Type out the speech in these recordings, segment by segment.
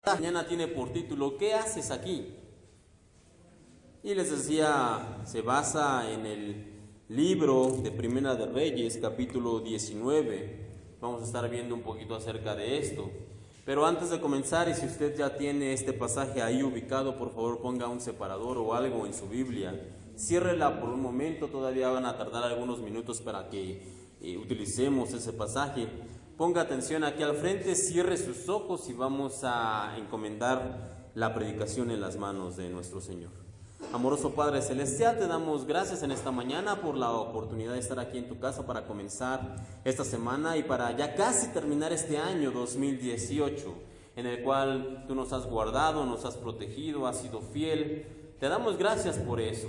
Mañana tiene por título ¿Qué haces aquí? Y les decía, se basa en el libro de Primera de Reyes, capítulo 19. Vamos a estar viendo un poquito acerca de esto. Pero antes de comenzar, y si usted ya tiene este pasaje ahí ubicado, por favor ponga un separador o algo en su Biblia. Ciérrela por un momento, todavía van a tardar algunos minutos para que utilicemos ese pasaje. Ponga atención aquí al frente, cierre sus ojos y vamos a encomendar la predicación en las manos de nuestro Señor. Amoroso Padre Celestial, te damos gracias en esta mañana por la oportunidad de estar aquí en tu casa para comenzar esta semana y para ya casi terminar este año 2018, en el cual tú nos has guardado, nos has protegido, has sido fiel. Te damos gracias por eso.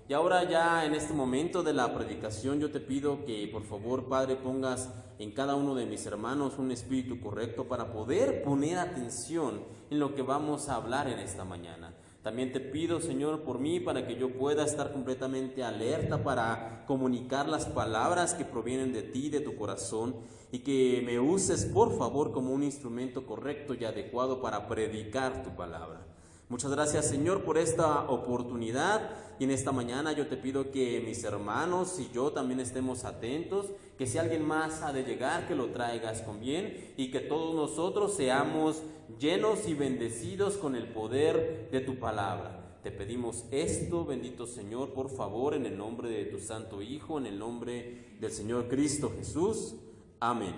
Y ahora ya en este momento de la predicación yo te pido que por favor, Padre, pongas en cada uno de mis hermanos un espíritu correcto para poder poner atención en lo que vamos a hablar en esta mañana. También te pido, Señor, por mí, para que yo pueda estar completamente alerta para comunicar las palabras que provienen de ti, de tu corazón, y que me uses, por favor, como un instrumento correcto y adecuado para predicar tu palabra. Muchas gracias, Señor, por esta oportunidad, y en esta mañana yo te pido que mis hermanos y yo también estemos atentos, que si alguien más ha de llegar, que lo traigas con bien, y que todos nosotros seamos llenos y bendecidos con el poder de tu palabra. Te pedimos esto, bendito Señor, por favor, en el nombre de tu Santo Hijo, en el nombre del Señor Cristo Jesús. Amén.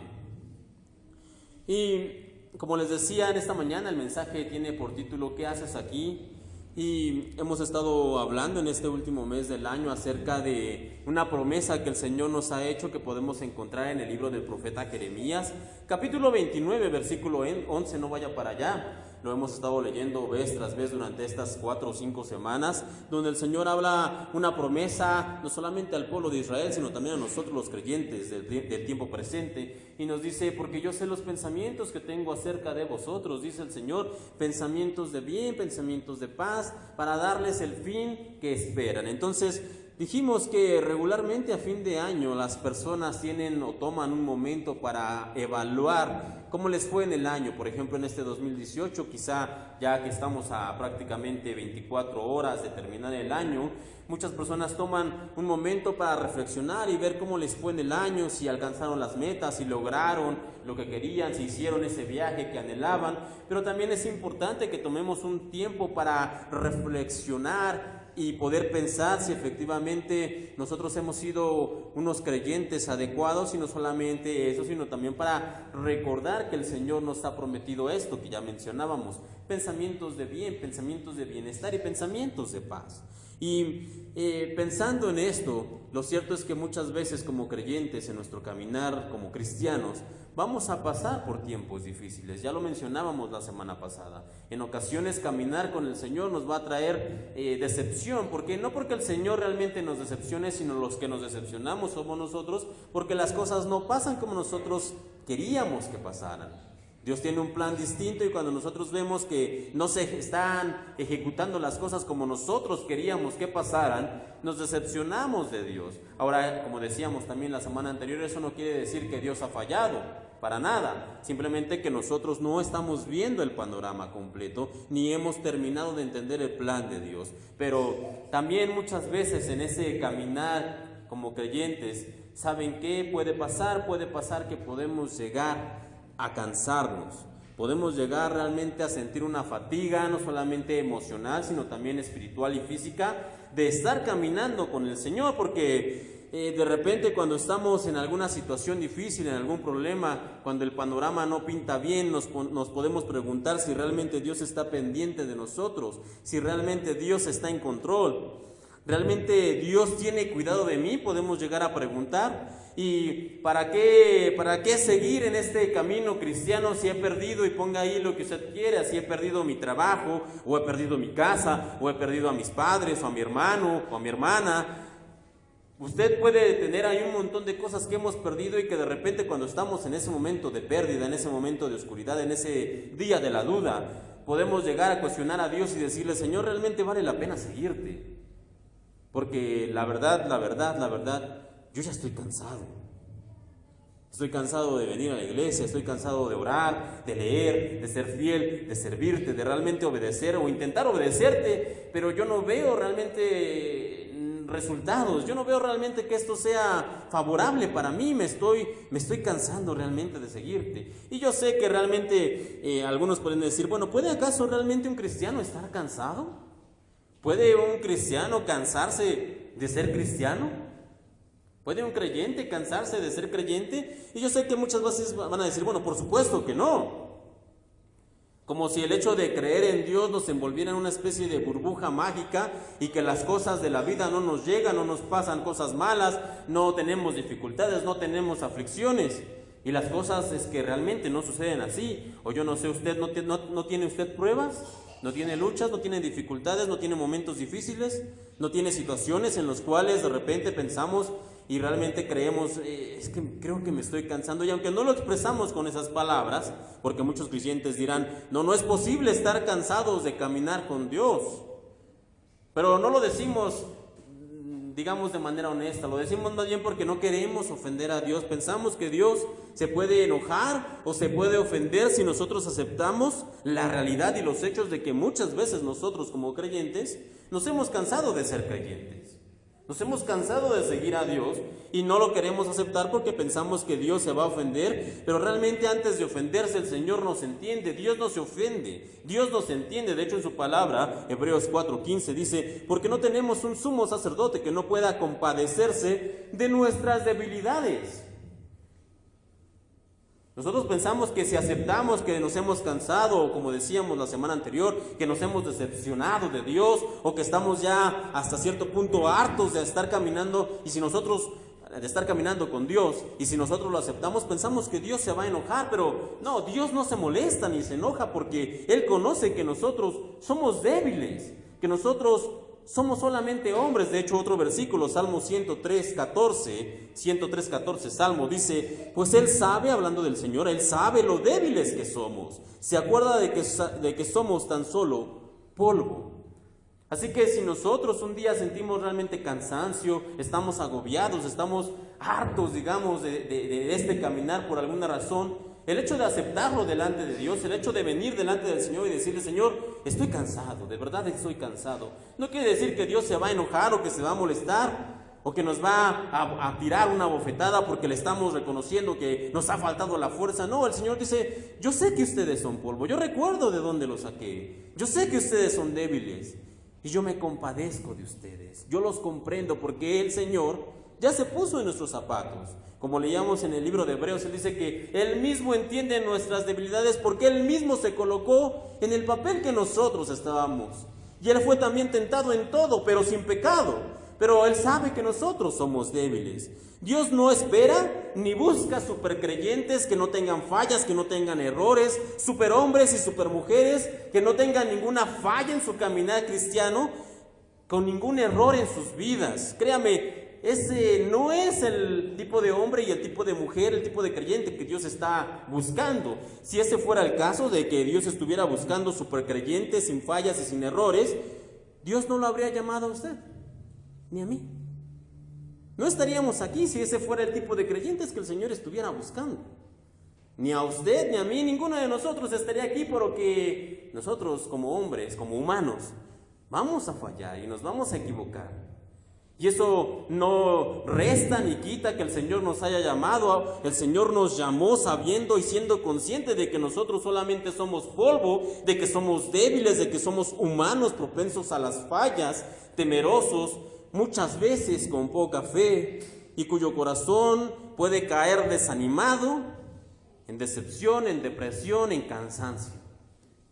Y como les decía en esta mañana, el mensaje tiene por título ¿Qué haces aquí? Y hemos estado hablando en este último mes del año acerca de una promesa que el Señor nos ha hecho, que podemos encontrar en el libro del profeta Jeremías, capítulo 29, versículo 11, no vaya para allá. Lo hemos estado leyendo vez tras vez durante estas 4 o 5 semanas, donde el Señor habla una promesa no solamente al pueblo de Israel, sino también a nosotros los creyentes del tiempo presente, y nos dice, porque yo sé los pensamientos que tengo acerca de vosotros, dice el Señor, pensamientos de bien, pensamientos de paz, para darles el fin que esperan. Entonces, dijimos que regularmente a fin de año las personas tienen o toman un momento para evaluar cómo les fue en el año. Por ejemplo, en este 2018, quizá ya que estamos a prácticamente 24 horas de terminar el año, muchas personas toman un momento para reflexionar y ver cómo les fue en el año, si alcanzaron las metas, si lograron lo que querían, si hicieron ese viaje que anhelaban. Pero también es importante que tomemos un tiempo para reflexionar y poder pensar si efectivamente nosotros hemos sido unos creyentes adecuados, y no solamente eso, sino también para recordar que el Señor nos ha prometido esto que ya mencionábamos: pensamientos de bien, pensamientos de bienestar y pensamientos de paz. Y pensando en esto, lo cierto es que muchas veces como creyentes en nuestro caminar como cristianos vamos a pasar por tiempos difíciles. Ya lo mencionábamos la semana pasada. En ocasiones caminar con el Señor nos va a traer decepción, porque no porque el Señor realmente nos decepcione, sino los que nos decepcionamos somos nosotros, porque las cosas no pasan como nosotros queríamos que pasaran. Dios tiene un plan distinto, y cuando nosotros vemos que no se están ejecutando las cosas como nosotros queríamos que pasaran, nos decepcionamos de Dios. Ahora, como decíamos también la semana anterior, eso no quiere decir que Dios ha fallado, para nada. Simplemente que nosotros no estamos viendo el panorama completo, ni hemos terminado de entender el plan de Dios. Pero también muchas veces en ese caminar como creyentes, ¿saben qué puede pasar? Puede pasar que podemos llegar a cansarnos, podemos llegar realmente a sentir una fatiga, no solamente emocional, sino también espiritual y física, de estar caminando con el Señor, porque de repente cuando estamos en alguna situación difícil, en algún problema, cuando el panorama no pinta bien, nos podemos preguntar si realmente Dios está pendiente de nosotros, si realmente Dios está en control. ¿Realmente Dios tiene cuidado de mí? Podemos llegar a preguntar. ¿Y para qué seguir en este camino cristiano si he perdido, y ponga ahí lo que usted quiera, si he perdido mi trabajo, o he perdido mi casa, o he perdido a mis padres, o a mi hermano, o a mi hermana? Usted puede tener ahí un montón de cosas que hemos perdido, y que de repente cuando estamos en ese momento de pérdida, en ese momento de oscuridad, en ese día de la duda, podemos llegar a cuestionar a Dios y decirle: Señor, ¿realmente vale la pena seguirte? Porque la verdad, yo ya estoy cansado. Estoy cansado de venir a la iglesia, estoy cansado de orar, de leer, de ser fiel, de servirte, de realmente obedecer o intentar obedecerte, pero yo no veo realmente resultados, yo no veo realmente que esto sea favorable para mí, me estoy cansando realmente de seguirte. Y yo sé que realmente algunos pueden decir, bueno, ¿puede acaso realmente un cristiano estar cansado? ¿Puede un cristiano cansarse de ser cristiano? ¿Puede un creyente cansarse de ser creyente? Y yo sé que muchas veces van a decir, bueno, por supuesto que no. Como si el hecho de creer en Dios nos envolviera en una especie de burbuja mágica y que las cosas de la vida no nos llegan, no nos pasan cosas malas, no tenemos dificultades, no tenemos aflicciones. Y las cosas es que realmente no suceden así. O yo no sé, usted no tiene usted pruebas, no tiene luchas, no tiene dificultades, no tiene momentos difíciles, no tiene situaciones en las cuales de repente pensamos y realmente creemos, es que creo que me estoy cansando. Y aunque no lo expresamos con esas palabras, porque muchos creyentes dirán, no es posible estar cansados de caminar con Dios. Pero no lo decimos, digamos, de manera honesta, lo decimos más bien porque no queremos ofender a Dios. Pensamos que Dios se puede enojar o se puede ofender si nosotros aceptamos la realidad y los hechos de que muchas veces nosotros como creyentes nos hemos cansado de ser creyentes. Nos hemos cansado de seguir a Dios y no lo queremos aceptar porque pensamos que Dios se va a ofender, pero realmente antes de ofenderse el Señor nos entiende. Dios no se ofende, Dios nos entiende. De hecho, en su palabra, Hebreos 4:15 dice, porque no tenemos un sumo sacerdote que no pueda compadecerse de nuestras debilidades. Nosotros pensamos que si aceptamos que nos hemos cansado, o como decíamos la semana anterior, que nos hemos decepcionado de Dios, o que estamos ya hasta cierto punto hartos de estar caminando, de estar caminando con Dios, y si nosotros lo aceptamos, pensamos que Dios se va a enojar, pero no, Dios no se molesta ni se enoja porque Él conoce que nosotros somos débiles, que nosotros somos solamente hombres. De hecho, otro versículo, Salmo 103:14, Salmo dice, pues Él sabe, hablando del Señor, Él sabe lo débiles que somos, se acuerda de que somos tan solo polvo. Así que si nosotros un día sentimos realmente cansancio, estamos agobiados, estamos hartos, digamos, de este caminar por alguna razón, el hecho de aceptarlo delante de Dios, el hecho de venir delante del Señor y decirle, Señor, estoy cansado, de verdad estoy cansado. No quiere decir que Dios se va a enojar o que se va a molestar o que nos va a tirar una bofetada porque le estamos reconociendo que nos ha faltado la fuerza. No, el Señor dice, yo sé que ustedes son polvo, yo recuerdo de dónde los saqué, yo sé que ustedes son débiles y yo me compadezco de ustedes, yo los comprendo porque el Señor ya se puso en nuestros zapatos. Como leíamos en el libro de Hebreos, Él dice que Él mismo entiende nuestras debilidades porque Él mismo se colocó en el papel que nosotros estábamos. Y Él fue también tentado en todo, pero sin pecado. Pero Él sabe que nosotros somos débiles. Dios no espera ni busca supercreyentes que no tengan fallas, que no tengan errores, superhombres y supermujeres que no tengan ninguna falla en su caminar cristiano, con ningún error en sus vidas. Créame, ese no es el tipo de hombre y el tipo de mujer, el tipo de creyente que Dios está buscando. Si ese fuera el caso de que Dios estuviera buscando supercreyentes sin fallas y sin errores, Dios no lo habría llamado a usted, ni a mí. No estaríamos aquí si ese fuera el tipo de creyentes que el Señor estuviera buscando. Ni a usted, ni a mí, ninguno de nosotros estaría aquí porque nosotros como hombres, como humanos, vamos a fallar y nos vamos a equivocar. Y eso no resta ni quita que el Señor nos haya llamado. El Señor nos llamó sabiendo y siendo consciente de que nosotros solamente somos polvo, de que somos débiles, de que somos humanos propensos a las fallas, temerosos, muchas veces con poca fe, y cuyo corazón puede caer desanimado, en decepción, en depresión, en cansancio.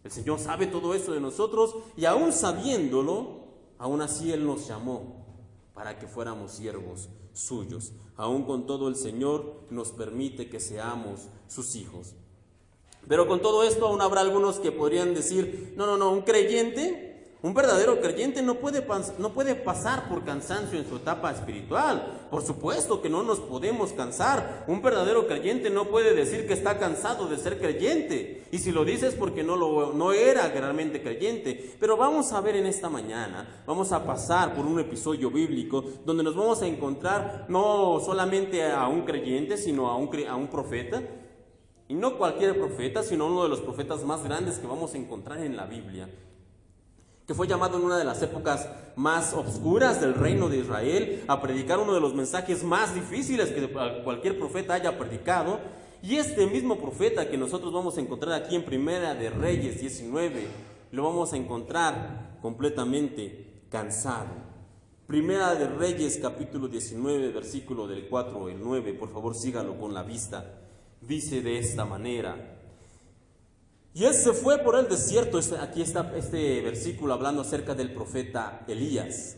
El Señor sabe todo eso de nosotros y aún sabiéndolo, aún así Él nos llamó para que fuéramos siervos suyos. Aún con todo el Señor nos permite que seamos sus hijos. Pero con todo esto aún habrá algunos que podrían decir, no, un creyente Un verdadero creyente no puede pasar por cansancio en su etapa espiritual. Por supuesto que no nos podemos cansar. Un verdadero creyente no puede decir que está cansado de ser creyente. Y si lo dice es porque no era realmente creyente. Pero vamos a ver en esta mañana, vamos a pasar por un episodio bíblico donde nos vamos a encontrar no solamente a un creyente, sino a un profeta. Y no cualquier profeta, sino uno de los profetas más grandes que vamos a encontrar en la Biblia, que fue llamado en una de las épocas más oscuras del reino de Israel a predicar uno de los mensajes más difíciles que cualquier profeta haya predicado. Y este mismo profeta que nosotros vamos a encontrar aquí en Primera de Reyes 19, lo vamos a encontrar completamente cansado. Primera de Reyes capítulo 19, versículo del 4 al 9, por favor sígalo con la vista. Dice de esta manera: y él se fue por el desierto. Aquí está este versículo hablando acerca del profeta Elías.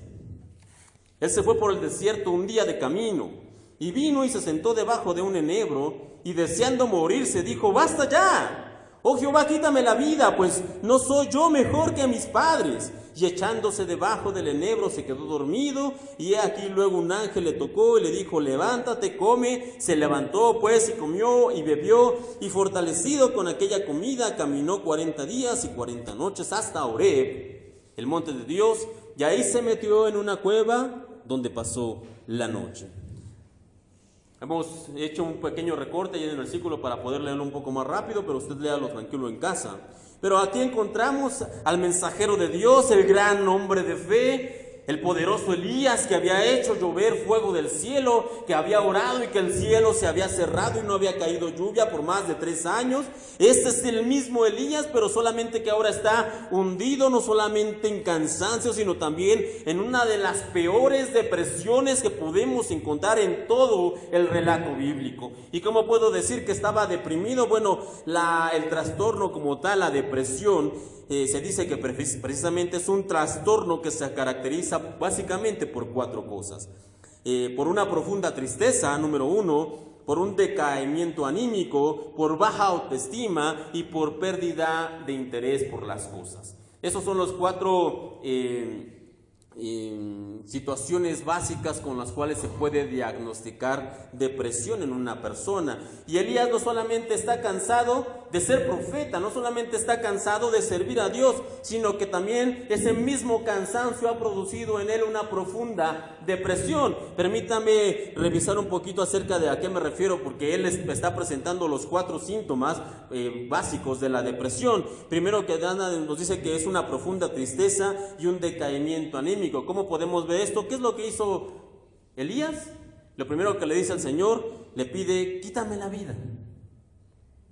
Él se fue por el desierto un día de camino, y vino y se sentó debajo de un enebro, y deseando morirse dijo: basta ya, oh Jehová, quítame la vida, pues no soy yo mejor que mis padres. Y echándose debajo del enebro se quedó dormido, y he aquí luego un ángel le tocó y le dijo: levántate, come. Se levantó pues y comió y bebió, y fortalecido con aquella comida caminó 40 días y 40 noches hasta Horeb, el monte de Dios, y ahí se metió en una cueva donde pasó la noche. Hemos hecho un pequeño recorte ahí en el versículo para poder leerlo un poco más rápido, pero usted léalo tranquilo en casa. Pero aquí encontramos al mensajero de Dios, el gran hombre de fe, el poderoso Elías, que había hecho llover fuego del cielo, que había orado y que el cielo se había cerrado y no había caído lluvia por más de 3 años. Este es el mismo Elías, pero solamente que ahora está hundido no solamente en cansancio, sino también en una de las peores depresiones que podemos encontrar en todo el relato bíblico. ¿Y cómo puedo decir que estaba deprimido? Bueno, el trastorno como tal, la depresión, se dice que precisamente es un trastorno que se caracteriza básicamente por 4 cosas. Por una profunda tristeza, número 1, por un decaimiento anímico, por baja autoestima y por pérdida de interés por las cosas. Esos son los 4 situaciones básicas con las cuales se puede diagnosticar depresión en una persona. Y Elías no solamente está cansado de ser profeta, no solamente está cansado de servir a Dios, sino que también ese mismo cansancio ha producido en él una profunda depresión. Permítame revisar un poquito acerca de a qué me refiero, porque él está presentando los 4 síntomas básicos de la depresión. Primero que nada nos dice que es una profunda tristeza y un decaimiento anímico. ¿Cómo podemos ver esto? ¿Qué es lo que hizo Elías? Lo primero que le dice al Señor, le pide: quítame la vida.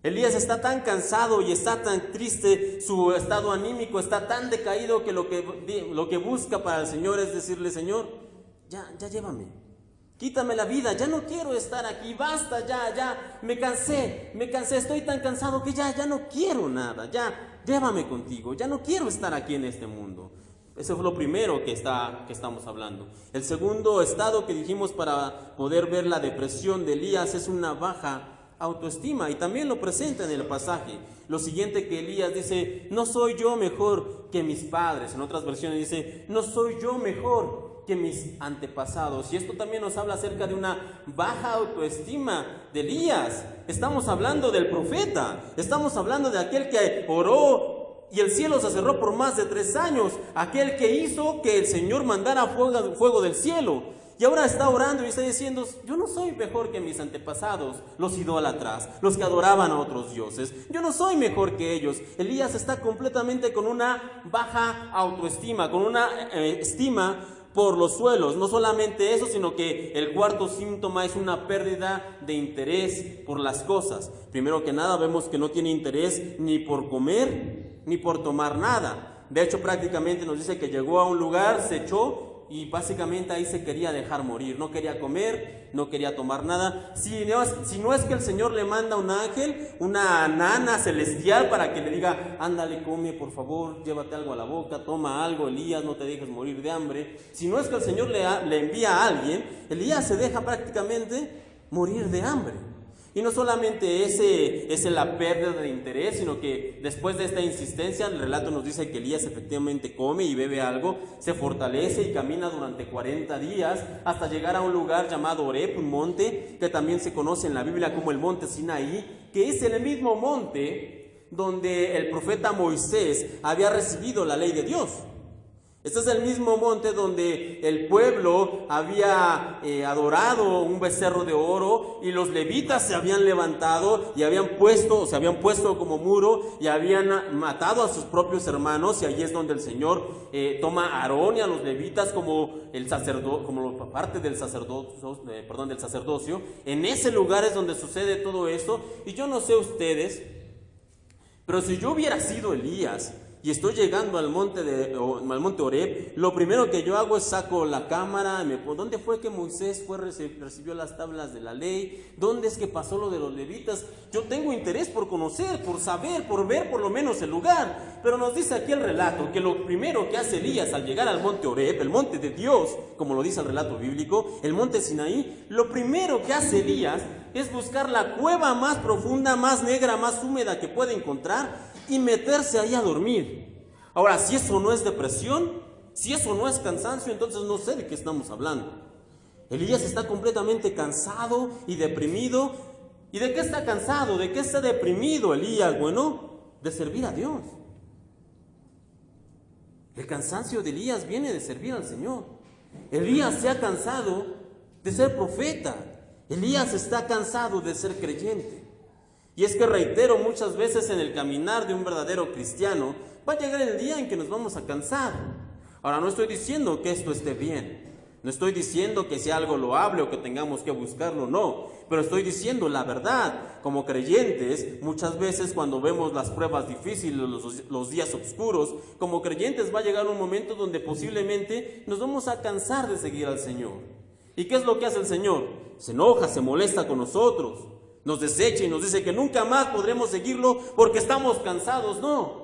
Elías está tan cansado y está tan triste, su estado anímico está tan decaído que lo que busca para el Señor es decirle: Señor, ya llévame, quítame la vida, ya no quiero estar aquí, basta, ya, me cansé, estoy tan cansado que ya no quiero nada, ya, llévame contigo, ya no quiero estar aquí en este mundo. Ese fue lo primero que estamos hablando. El segundo estado que dijimos para poder ver la depresión de Elías es una baja autoestima, y también lo presenta en el pasaje. Lo siguiente que Elías dice: no soy yo mejor que mis padres. En otras versiones dice: no soy yo mejor que mis antepasados. Y esto también nos habla acerca de una baja autoestima de Elías. Estamos hablando del profeta, estamos hablando de aquel que oró y el cielo se cerró por más de 3 años, aquel que hizo que el Señor mandara fuego del cielo. Y ahora está orando y está diciendo: yo no soy mejor que mis antepasados, los idólatras, los que adoraban a otros dioses. Yo no soy mejor que ellos. Elías está completamente con una baja autoestima, con una estima por los suelos. No solamente eso, sino que el cuarto síntoma es una pérdida de interés por las cosas. Primero que nada vemos que no tiene interés ni por comer ni por tomar nada. De hecho, prácticamente nos dice que llegó a un lugar, se echó y básicamente ahí se quería dejar morir. No quería comer, no quería tomar nada. Si no es que el Señor le manda un ángel, una nana celestial para que le diga: ándale, come, por favor, llévate algo a la boca, toma algo, Elías, no te dejes morir de hambre. Si no es que el Señor le envía a alguien, Elías se deja prácticamente morir de hambre. Y no solamente es la pérdida de interés, sino que después de esta insistencia, el relato nos dice que Elías efectivamente come y bebe algo, se fortalece y camina durante 40 días hasta llegar a un lugar llamado Oreb, un monte que también se conoce en la Biblia como el monte Sinaí, que es el mismo monte donde el profeta Moisés había recibido la ley de Dios. Este es el mismo monte donde el pueblo había adorado un becerro de oro y los levitas se habían levantado y se habían puesto como muro y habían matado a sus propios hermanos, y allí es donde el Señor toma a Aarón y a los levitas como parte del sacerdocio. En ese lugar es donde sucede todo esto. Y yo no sé ustedes, pero si yo hubiera sido Elías y estoy llegando al monte Oreb, lo primero que yo hago es saco la cámara, ¿dónde fue que Moisés recibió las tablas de la ley? ¿Dónde es que pasó lo de los levitas? Yo tengo interés por conocer, por saber, por ver por lo menos el lugar. Pero nos dice aquí el relato que lo primero que hace Elías al llegar al monte Oreb, el monte de Dios, como lo dice el relato bíblico, el monte Sinaí, lo primero que hace Elías es buscar la cueva más profunda, más negra, más húmeda que puede encontrar y meterse ahí a dormir. Ahora, si eso no es depresión, si eso no es cansancio, entonces no sé de qué estamos hablando. Elías está completamente cansado y deprimido. ¿Y de qué está cansado? ¿De qué está deprimido Elías? Bueno, de servir a Dios. El cansancio de Elías viene de servir al Señor. Elías se ha cansado de ser profeta. Elías está cansado de ser creyente. Y es que reitero, muchas veces en el caminar de un verdadero cristiano va a llegar el día en que nos vamos a cansar. Ahora, no estoy diciendo que esto esté bien, no estoy diciendo que sea algo loable o que tengamos que buscarlo, no, pero estoy diciendo la verdad. Como creyentes, muchas veces cuando vemos las pruebas difíciles, los días oscuros, como creyentes va a llegar un momento donde posiblemente nos vamos a cansar de seguir al Señor. ¿Y qué es lo que hace el Señor? Se enoja, se molesta con nosotros, nos desecha y nos dice que nunca más podremos seguirlo porque estamos cansados. No,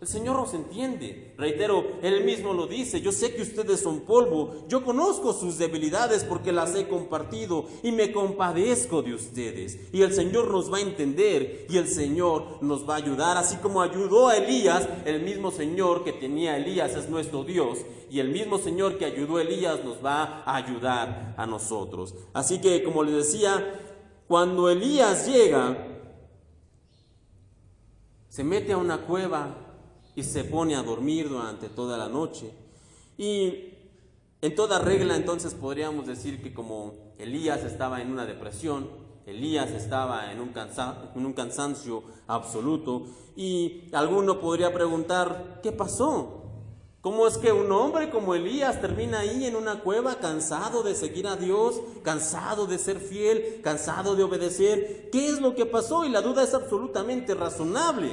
el Señor nos entiende. Reitero, Él mismo lo dice: yo sé que ustedes son polvo, yo conozco sus debilidades porque las he compartido y me compadezco de ustedes. Y el Señor nos va a entender y el Señor nos va a ayudar, así como ayudó a Elías. El mismo Señor que tenía a Elías es nuestro Dios, y el mismo Señor que ayudó a Elías nos va a ayudar a nosotros. Así que, como les decía, cuando Elías llega, se mete a una cueva y se pone a dormir durante toda la noche. Y en toda regla, entonces podríamos decir que como Elías estaba en una depresión, Elías estaba en un cansancio absoluto, y alguno podría preguntar: ¿qué pasó? ¿Cómo es que un hombre como Elías termina ahí en una cueva, cansado de seguir a Dios, cansado de ser fiel, cansado de obedecer? ¿Qué es lo que pasó? Y la duda es absolutamente razonable.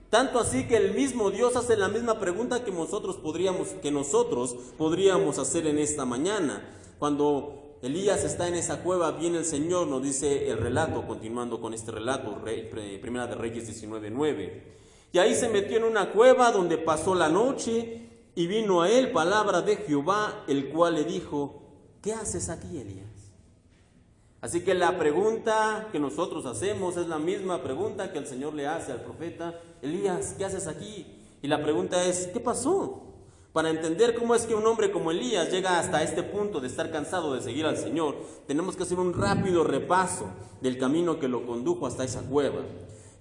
Tanto así que el mismo Dios hace la misma pregunta que nosotros podríamos hacer en esta mañana. Cuando Elías está en esa cueva, viene el Señor, nos dice el relato, continuando con este relato, Primera de Reyes 19:9. Y ahí se metió en una cueva donde pasó la noche. Y vino a él palabra de Jehová, el cual le dijo: ¿qué haces aquí, Elías? Así que la pregunta que nosotros hacemos es la misma pregunta que el Señor le hace al profeta: Elías, ¿qué haces aquí? Y la pregunta es: ¿qué pasó? Para entender cómo es que un hombre como Elías llega hasta este punto de estar cansado de seguir al Señor, tenemos que hacer un rápido repaso del camino que lo condujo hasta esa cueva.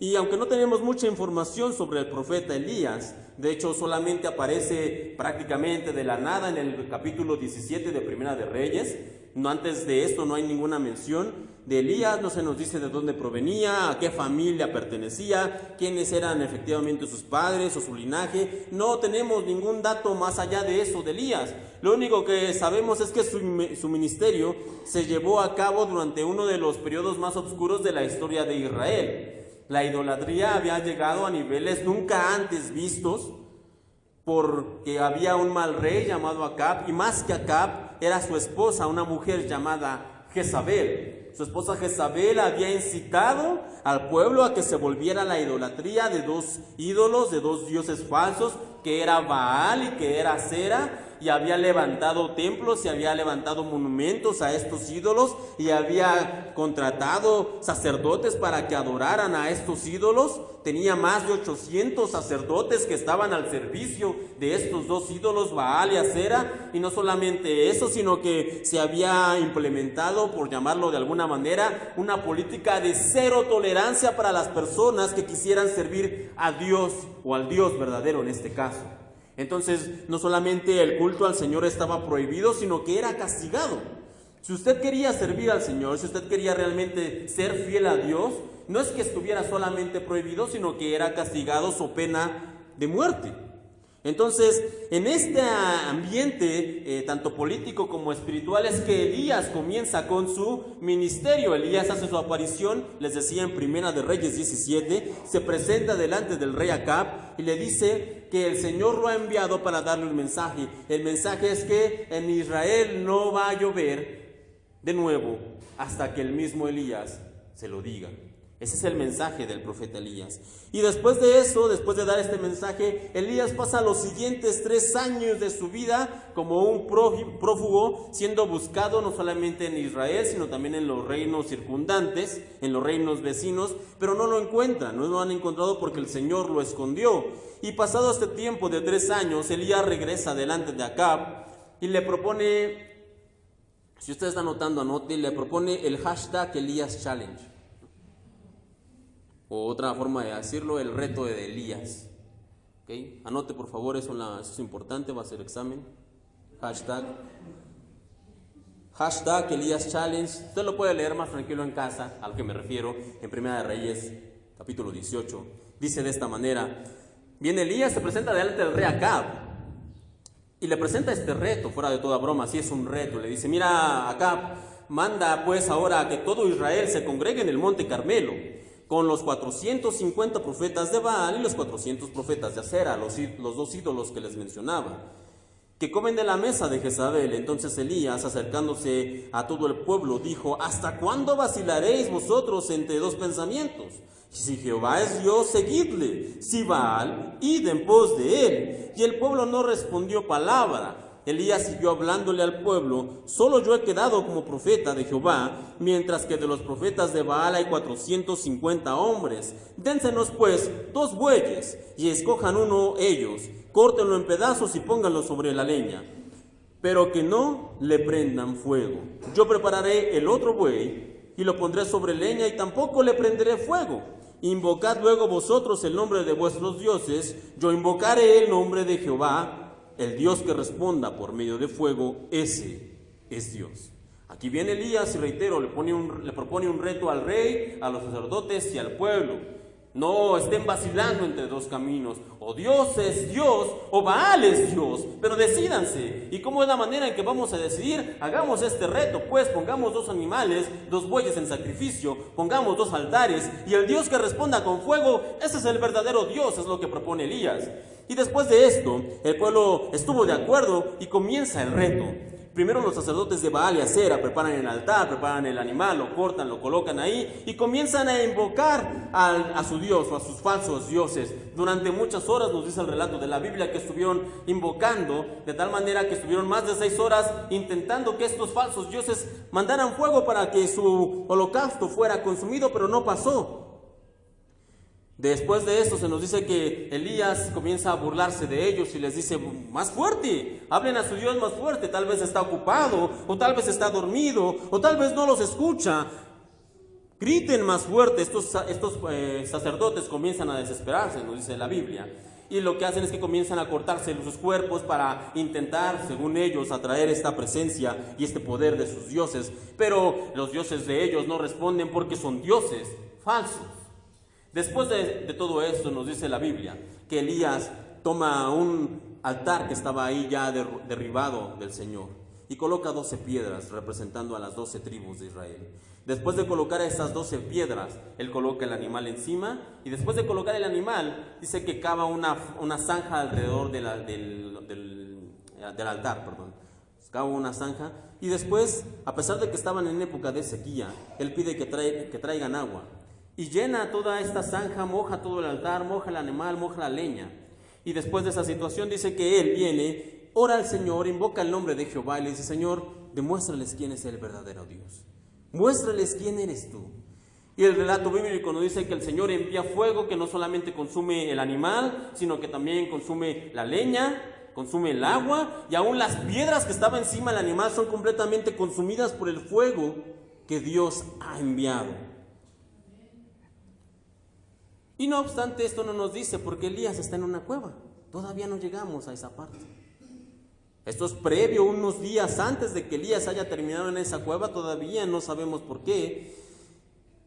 Y aunque no tenemos mucha información sobre el profeta Elías, de hecho solamente aparece prácticamente de la nada en el capítulo 17 de Primera de Reyes. No, antes de esto no hay ninguna mención de Elías, no se nos dice de dónde provenía, a qué familia pertenecía, quiénes eran efectivamente sus padres o su linaje. No tenemos ningún dato más allá de eso de Elías. Lo único que sabemos es que su ministerio se llevó a cabo durante uno de los periodos más oscuros de la historia de Israel. La idolatría había llegado a niveles nunca antes vistos, porque había un mal rey llamado Acab, y más que Acab, era su esposa, una mujer llamada Jezabel. Su esposa Jezabel había incitado al pueblo a que se volviera a la idolatría de dos ídolos, de dos dioses falsos, que era Baal y que era Acera. y había levantado templos y había levantado monumentos a estos ídolos y había contratado sacerdotes para que adoraran a estos ídolos. Tenía más de 800 sacerdotes que estaban al servicio de estos dos ídolos, Baal y Acera. Y no solamente eso, sino que se había implementado, por llamarlo de alguna manera, una política de cero tolerancia para las personas que quisieran servir a Dios o al Dios verdadero en este caso. Entonces, no solamente el culto al Señor estaba prohibido, sino que era castigado. Si usted quería servir al Señor, si usted quería realmente ser fiel a Dios, no es que estuviera solamente prohibido, sino que era castigado so pena de muerte. Entonces, en este ambiente, tanto político como espiritual, es que Elías comienza con su ministerio. Elías hace su aparición, les decía en Primera de Reyes 17, se presenta delante del rey Acab y le dice que el Señor lo ha enviado para darle un mensaje. El mensaje es que en Israel no va a llover de nuevo hasta que el mismo Elías se lo diga. Ese es el mensaje del profeta Elías. Y después de eso, después de dar este mensaje, Elías pasa los siguientes 3 años de su vida como un prófugo, siendo buscado no solamente en Israel, sino también en los reinos circundantes, en los reinos vecinos, pero no lo encuentran, no lo han encontrado porque el Señor lo escondió. Y pasado este tiempo de 3 años, Elías regresa delante de Acab y le propone, si usted está anotando, anote, le propone el hashtag Elías Challenge. O otra forma de decirlo, el reto de Elías. ¿Okay? Anote por favor, eso es importante, va a ser examen. Hashtag Elías Challenge. Usted lo puede leer más tranquilo en casa, a lo que me refiero, en Primera de Reyes, capítulo 18. Dice de esta manera: viene Elías, se presenta delante del rey Acab y le presenta este reto, fuera de toda broma, sí es un reto. Le dice: mira, Acab, manda pues ahora a que todo Israel se congregue en el monte Carmelo, con los 450 profetas de Baal y los 400 profetas de Acera, los 2 ídolos que les mencionaba, que comen de la mesa de Jezabel. Entonces Elías, acercándose a todo el pueblo, dijo: ¿hasta cuándo vacilaréis vosotros entre 2 pensamientos? Si Jehová es Dios, seguidle; si Baal, id en pos de él. Y el pueblo no respondió palabra. Elías siguió hablándole al pueblo: solo yo he quedado como profeta de Jehová, mientras que de los profetas de Baal hay 450 hombres. Dénsenos pues 2 bueyes, y escojan uno ellos, córtenlo en pedazos y pónganlo sobre la leña, pero que no le prendan fuego. Yo prepararé el otro buey, y lo pondré sobre leña, y tampoco le prenderé fuego. Invocad luego vosotros el nombre de vuestros dioses, yo invocaré el nombre de Jehová. El Dios que responda por medio de fuego, ese es Dios. Aquí viene Elías y reitero, le propone un reto al rey, a los sacerdotes y al pueblo. No estén vacilando entre 2 caminos. O Dios es Dios o Baal es Dios, pero decídanse. ¿Y cómo es la manera en que vamos a decidir? Hagamos este reto, pues pongamos 2 animales, 2 bueyes en sacrificio, pongamos 2 altares, y el Dios que responda con fuego, ese es el verdadero Dios, es lo que propone Elías. Y después de esto, el pueblo estuvo de acuerdo y comienza el reto. Primero los sacerdotes de Baal y Acera preparan el altar, preparan el animal, lo cortan, lo colocan ahí y comienzan a invocar a su Dios o a sus falsos dioses. Durante muchas horas, nos dice el relato de la Biblia, que estuvieron invocando, de tal manera que estuvieron más de 6 horas intentando que estos falsos dioses mandaran fuego para que su holocausto fuera consumido, pero no pasó. Después de esto se nos dice que Elías comienza a burlarse de ellos y les dice: más fuerte, hablen a su Dios más fuerte, tal vez está ocupado, o tal vez está dormido, o tal vez no los escucha. Griten más fuerte. Estos sacerdotes comienzan a desesperarse, nos dice la Biblia, y lo que hacen es que comienzan a cortarse sus cuerpos para intentar, según ellos, atraer esta presencia y este poder de sus dioses. Pero los dioses de ellos no responden porque son dioses falsos. Después de todo esto, nos dice la Biblia que Elías toma un altar que estaba ahí ya derribado del Señor y coloca 12 piedras representando a las 12 tribus de Israel. Después de colocar esas 12 piedras, él coloca el animal encima, y después de colocar el animal, dice que cava una zanja alrededor del altar, cava una zanja, y después, a pesar de que estaban en época de sequía, él pide que traigan agua. Y llena toda esta zanja, moja todo el altar, moja el animal, moja la leña. Y después de esa situación dice que él viene, ora al Señor, invoca el nombre de Jehová y le dice: Señor, demuéstrales quién es el verdadero Dios. Muéstrales quién eres tú. Y el relato bíblico nos dice que el Señor envía fuego que no solamente consume el animal, sino que también consume la leña, consume el agua, y aún las piedras que estaban encima del animal son completamente consumidas por el fuego que Dios ha enviado. Y no obstante, esto no nos dice por qué Elías está en una cueva. Todavía no llegamos a esa parte. Esto es previo, unos días antes de que Elías haya terminado en esa cueva. Todavía no sabemos por qué.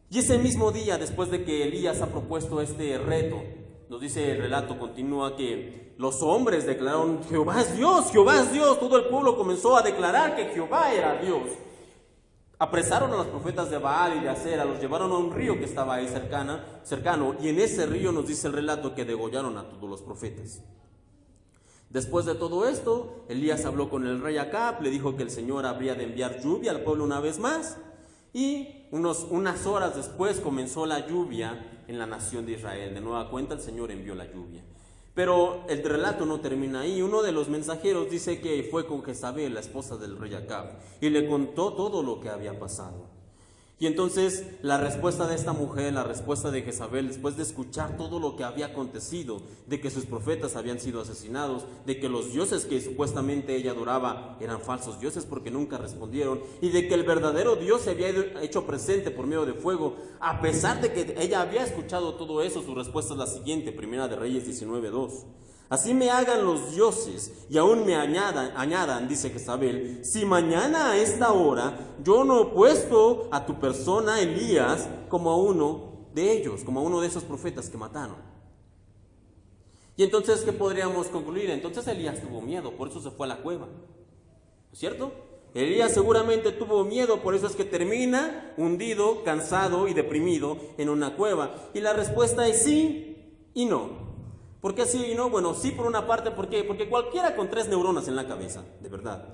Y ese mismo día, después de que Elías ha propuesto este reto, nos dice el relato, continúa, que los hombres declararon: Jehová es Dios, Jehová es Dios. Todo el pueblo comenzó a declarar que Jehová era Dios. Apresaron a los profetas de Baal y de Acera, los llevaron a un río que estaba ahí cercano, y en ese río nos dice el relato que degollaron a todos los profetas. Después de todo esto, Elías habló con el rey Acab, le dijo que el Señor habría de enviar lluvia al pueblo una vez más, y unas horas después comenzó la lluvia en la nación de Israel. De nueva cuenta, el Señor envió la lluvia. Pero el relato no termina ahí. Uno de los mensajeros dice que fue con Jezabel, la esposa del rey Acab, y le contó todo lo que había pasado. Y entonces la respuesta de esta mujer, la respuesta de Jezabel, después de escuchar todo lo que había acontecido, de que sus profetas habían sido asesinados, de que los dioses que supuestamente ella adoraba eran falsos dioses porque nunca respondieron, y de que el verdadero Dios se había hecho presente por medio de fuego, a pesar de que ella había escuchado todo eso, su respuesta es la siguiente: Primera de Reyes 19:2. Así me hagan los dioses y aún me añadan, dice Jezabel, si mañana a esta hora yo no he puesto a tu persona, Elías, como a uno de ellos, como a uno de esos profetas que mataron. Y entonces, ¿qué podríamos concluir? Entonces Elías tuvo miedo, por eso se fue a la cueva, ¿no es cierto? Elías seguramente tuvo miedo, por eso es que termina hundido, cansado y deprimido en una cueva. Y la respuesta es sí y no. ¿Por qué sí y no? Bueno, sí por una parte, ¿por qué? Porque cualquiera con 3 neuronas en la cabeza, de verdad,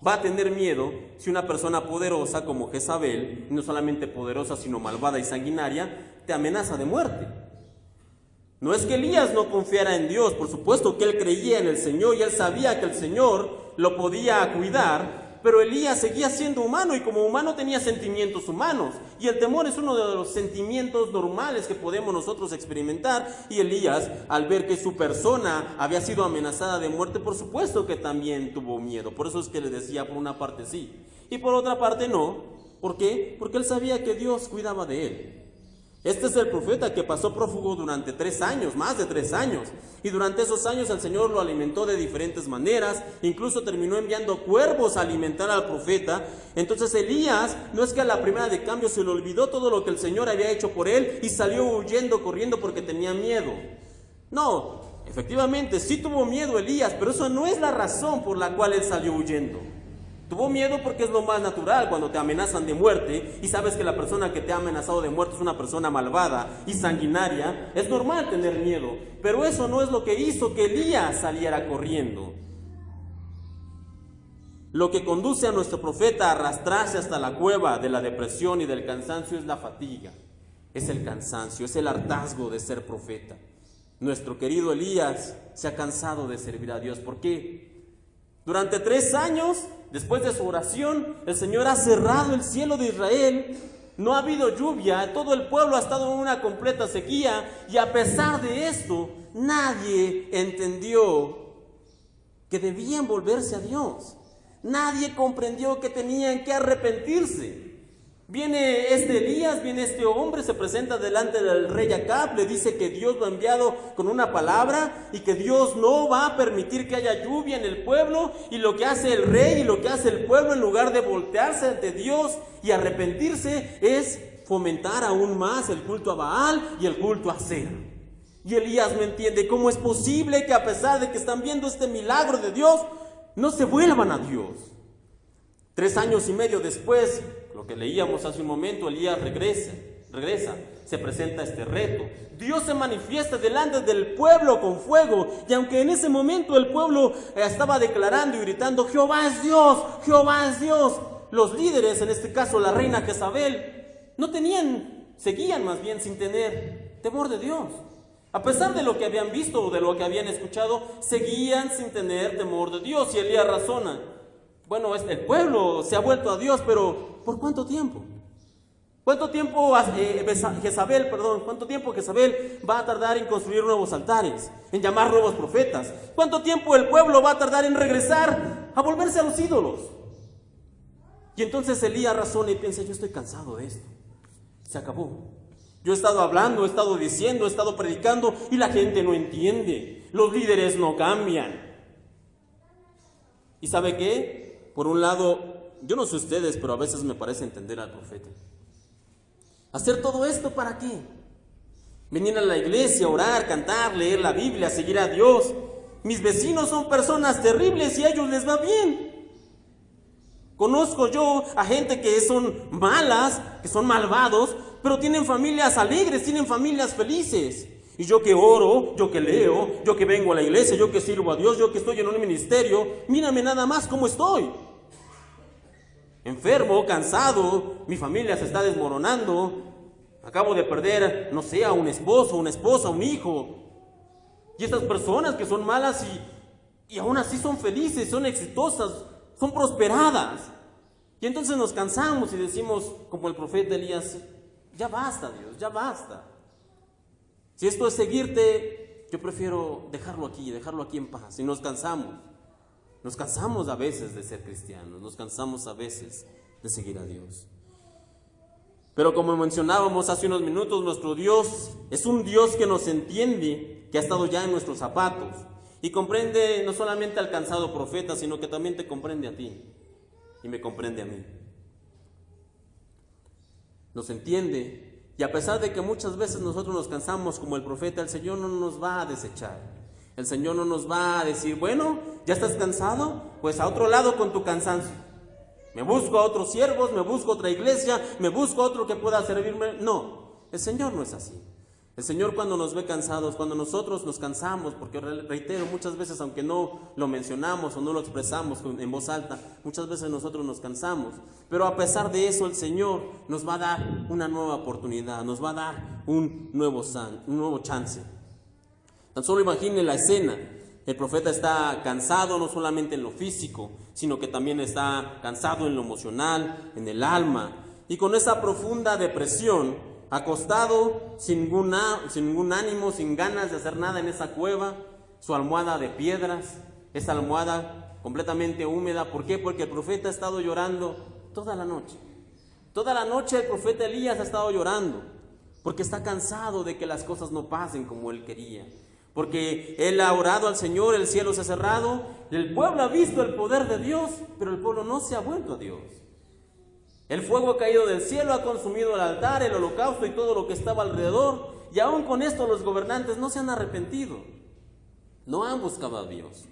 va a tener miedo si una persona poderosa como Jezabel, no solamente poderosa sino malvada y sanguinaria, te amenaza de muerte. No es que Elías no confiara en Dios, por supuesto que él creía en el Señor y él sabía que el Señor lo podía cuidar, pero Elías seguía siendo humano y como humano tenía sentimientos humanos. Y el temor es uno de los sentimientos normales que podemos nosotros experimentar. Y Elías, al ver que su persona había sido amenazada de muerte, por supuesto que también tuvo miedo. Por eso es que le decía por una parte sí y por otra parte no. ¿Por qué? Porque él sabía que Dios cuidaba de él. Este es el profeta que pasó prófugo durante 3 años, más de 3 años. Y durante esos años el Señor lo alimentó de diferentes maneras. Incluso terminó enviando cuervos a alimentar al profeta. Entonces Elías, no es que a la primera de cambio se le olvidó todo lo que el Señor había hecho por él y salió huyendo, corriendo porque tenía miedo. No, efectivamente sí tuvo miedo Elías, pero eso no es la razón por la cual él salió huyendo. Tuvo miedo porque es lo más natural cuando te amenazan de muerte y sabes que la persona que te ha amenazado de muerte es una persona malvada y sanguinaria. Es normal tener miedo, pero eso no es lo que hizo que Elías saliera corriendo. Lo que conduce a nuestro profeta a arrastrarse hasta la cueva de la depresión y del cansancio es la fatiga, es el cansancio, es el hartazgo de ser profeta. Nuestro querido Elías se ha cansado de servir a Dios. ¿Por qué? Durante 3 años, después de su oración, el Señor ha cerrado el cielo de Israel. No ha habido lluvia, todo el pueblo ha estado en una completa sequía. Y a pesar de esto, nadie entendió que debían volverse a Dios. Nadie comprendió que tenían que arrepentirse. Viene este Elías, viene este hombre, se presenta delante del rey Acab, le dice que Dios lo ha enviado con una palabra y que Dios no va a permitir que haya lluvia en el pueblo. Y lo que hace el rey y lo que hace el pueblo, en lugar de voltearse ante Dios y arrepentirse, es fomentar aún más el culto a Baal y el culto a Acera. Y Elías no entiende cómo es posible que a pesar de que están viendo este milagro de Dios, no se vuelvan a Dios. 3 años y medio después, lo que leíamos hace un momento, Elías regresa, se presenta este reto. Dios se manifiesta delante del pueblo con fuego, y aunque en ese momento el pueblo estaba declarando y gritando, Jehová es Dios, Jehová es Dios, los líderes, en este caso la reina Jezabel, seguían más bien sin tener temor de Dios. A pesar de lo que habían visto o de lo que habían escuchado, seguían sin tener temor de Dios. Y Elías razona, bueno, el pueblo se ha vuelto a Dios, pero ¿por cuánto tiempo? ¿Cuánto tiempo Jezabel va a tardar en construir nuevos altares, en llamar nuevos profetas? ¿Cuánto tiempo el pueblo va a tardar en regresar a volverse a los ídolos? Y entonces Elías razona y piensa, yo estoy cansado de esto. Se acabó. Yo he estado hablando, he estado diciendo, he estado predicando y la gente no entiende. Los líderes no cambian. ¿Y sabe qué? Por un lado, yo no sé ustedes, pero a veces me parece entender al profeta. ¿Hacer todo esto para qué? Venir a la iglesia, orar, cantar, leer la Biblia, seguir a Dios. Mis vecinos son personas terribles y a ellos les va bien. Conozco yo a gente que son malas, que son malvados, pero tienen familias alegres, tienen familias felices. Y yo que oro, yo que leo, yo que vengo a la iglesia, yo que sirvo a Dios, yo que estoy en un ministerio, mírame nada más cómo estoy. Enfermo, cansado, mi familia se está desmoronando, acabo de perder, no sé, a un esposo, una esposa, un hijo. Y estas personas que son malas y aún así son felices, son exitosas, son prosperadas. Y entonces nos cansamos y decimos, como el profeta Elías, ya basta Dios, ya basta. Si esto es seguirte, yo prefiero dejarlo aquí en paz. Y nos cansamos a veces de ser cristianos, nos cansamos a veces de seguir a Dios. Pero como mencionábamos hace unos minutos, nuestro Dios es un Dios que nos entiende, que ha estado ya en nuestros zapatos y comprende no solamente al cansado profeta, sino que también te comprende a ti y me comprende a mí. Nos entiende y a pesar de que muchas veces nosotros nos cansamos como el profeta, el Señor no nos va a desechar. El Señor no nos va a decir, bueno, ¿ya estás cansado? Pues a otro lado con tu cansancio. Me busco a otros siervos, me busco a otra iglesia, me busco a otro que pueda servirme. No, el Señor no es así. El Señor cuando nos ve cansados, cuando nosotros nos cansamos, porque reitero, muchas veces aunque no lo mencionamos o no lo expresamos en voz alta, muchas veces nosotros nos cansamos. Pero a pesar de eso el Señor nos va a dar una nueva oportunidad, nos va a dar un nuevo chance. Tan solo imagine la escena. El profeta está cansado no solamente en lo físico, sino que también está cansado en lo emocional, en el alma. Y con esa profunda depresión, acostado, sin ningún ánimo, sin ganas de hacer nada en esa cueva, su almohada de piedras, esa almohada completamente húmeda. ¿Por qué? Porque el profeta ha estado llorando toda la noche. Toda la noche el profeta Elías ha estado llorando, porque está cansado de que las cosas no pasen como él quería. Porque él ha orado al Señor, el cielo se ha cerrado, el pueblo ha visto el poder de Dios, pero el pueblo no se ha vuelto a Dios. El fuego ha caído del cielo, ha consumido el altar, el holocausto y todo lo que estaba alrededor, y aún con esto los gobernantes no se han arrepentido, no han buscado a Dios.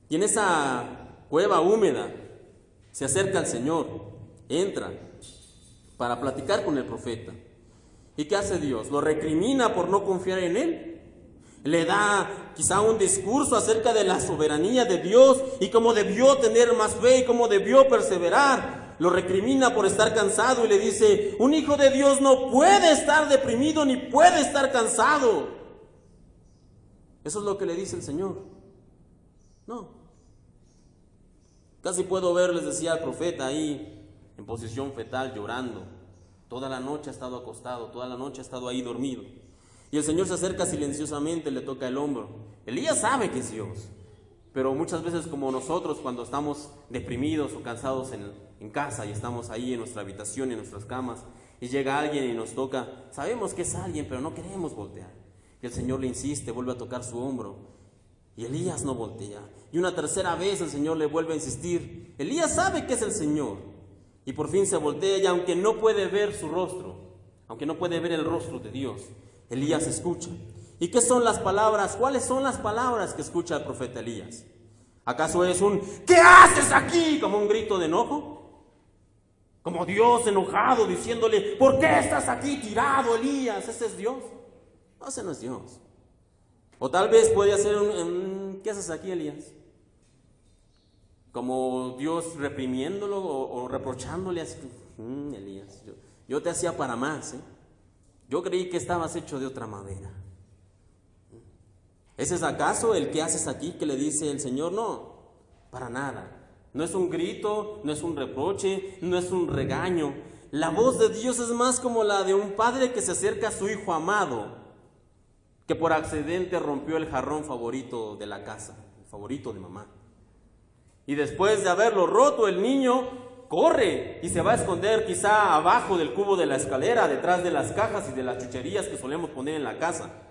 Y en esa cueva húmeda se acerca al Señor, entra para platicar con el profeta. ¿Y qué hace Dios? Lo recrimina por no confiar en él. Le da quizá un discurso acerca de la soberanía de Dios y cómo debió tener más fe y cómo debió perseverar. Lo recrimina por estar cansado y le dice, un hijo de Dios no puede estar deprimido ni puede estar cansado. Eso es lo que le dice el Señor. No. Casi puedo ver, les decía al profeta ahí en posición fetal llorando. Toda la noche ha estado acostado, toda la noche ha estado ahí dormido. Y el Señor se acerca silenciosamente, le toca el hombro. Elías sabe que es Dios, pero muchas veces como nosotros cuando estamos deprimidos o cansados en casa y estamos ahí en nuestra habitación, en nuestras camas, y llega alguien y nos toca, sabemos que es alguien, pero no queremos voltear. Y el Señor le insiste, vuelve a tocar su hombro. Y Elías no voltea. Y una tercera vez el Señor le vuelve a insistir. Elías sabe que es el Señor. Y por fin se voltea y aunque no puede ver su rostro, aunque no puede ver el rostro de Dios, Elías escucha. ¿Y qué son las palabras? ¿Cuáles son las palabras que escucha el profeta Elías? ¿Acaso es un ¿qué haces aquí? Como un grito de enojo? Como Dios enojado diciéndole ¿por qué estás aquí tirado, Elías? ¿Ese es Dios? No, ese no es Dios. O tal vez puede ser ¿qué haces aquí, Elías? Como Dios reprimiéndolo o reprochándole así, Elías, yo te hacía para más, Yo creí que estabas hecho de otra madera. ¿Ese es acaso el que haces aquí que le dice el Señor? No, para nada. No es un grito, no es un reproche, no es un regaño. La voz de Dios es más como la de un padre que se acerca a su hijo amado, que por accidente rompió el jarrón favorito de la casa, el favorito de mamá. Y después de haberlo roto, el niño corre y se va a esconder quizá abajo del cubo de la escalera, detrás de las cajas y de las chucherías que solemos poner en la casa.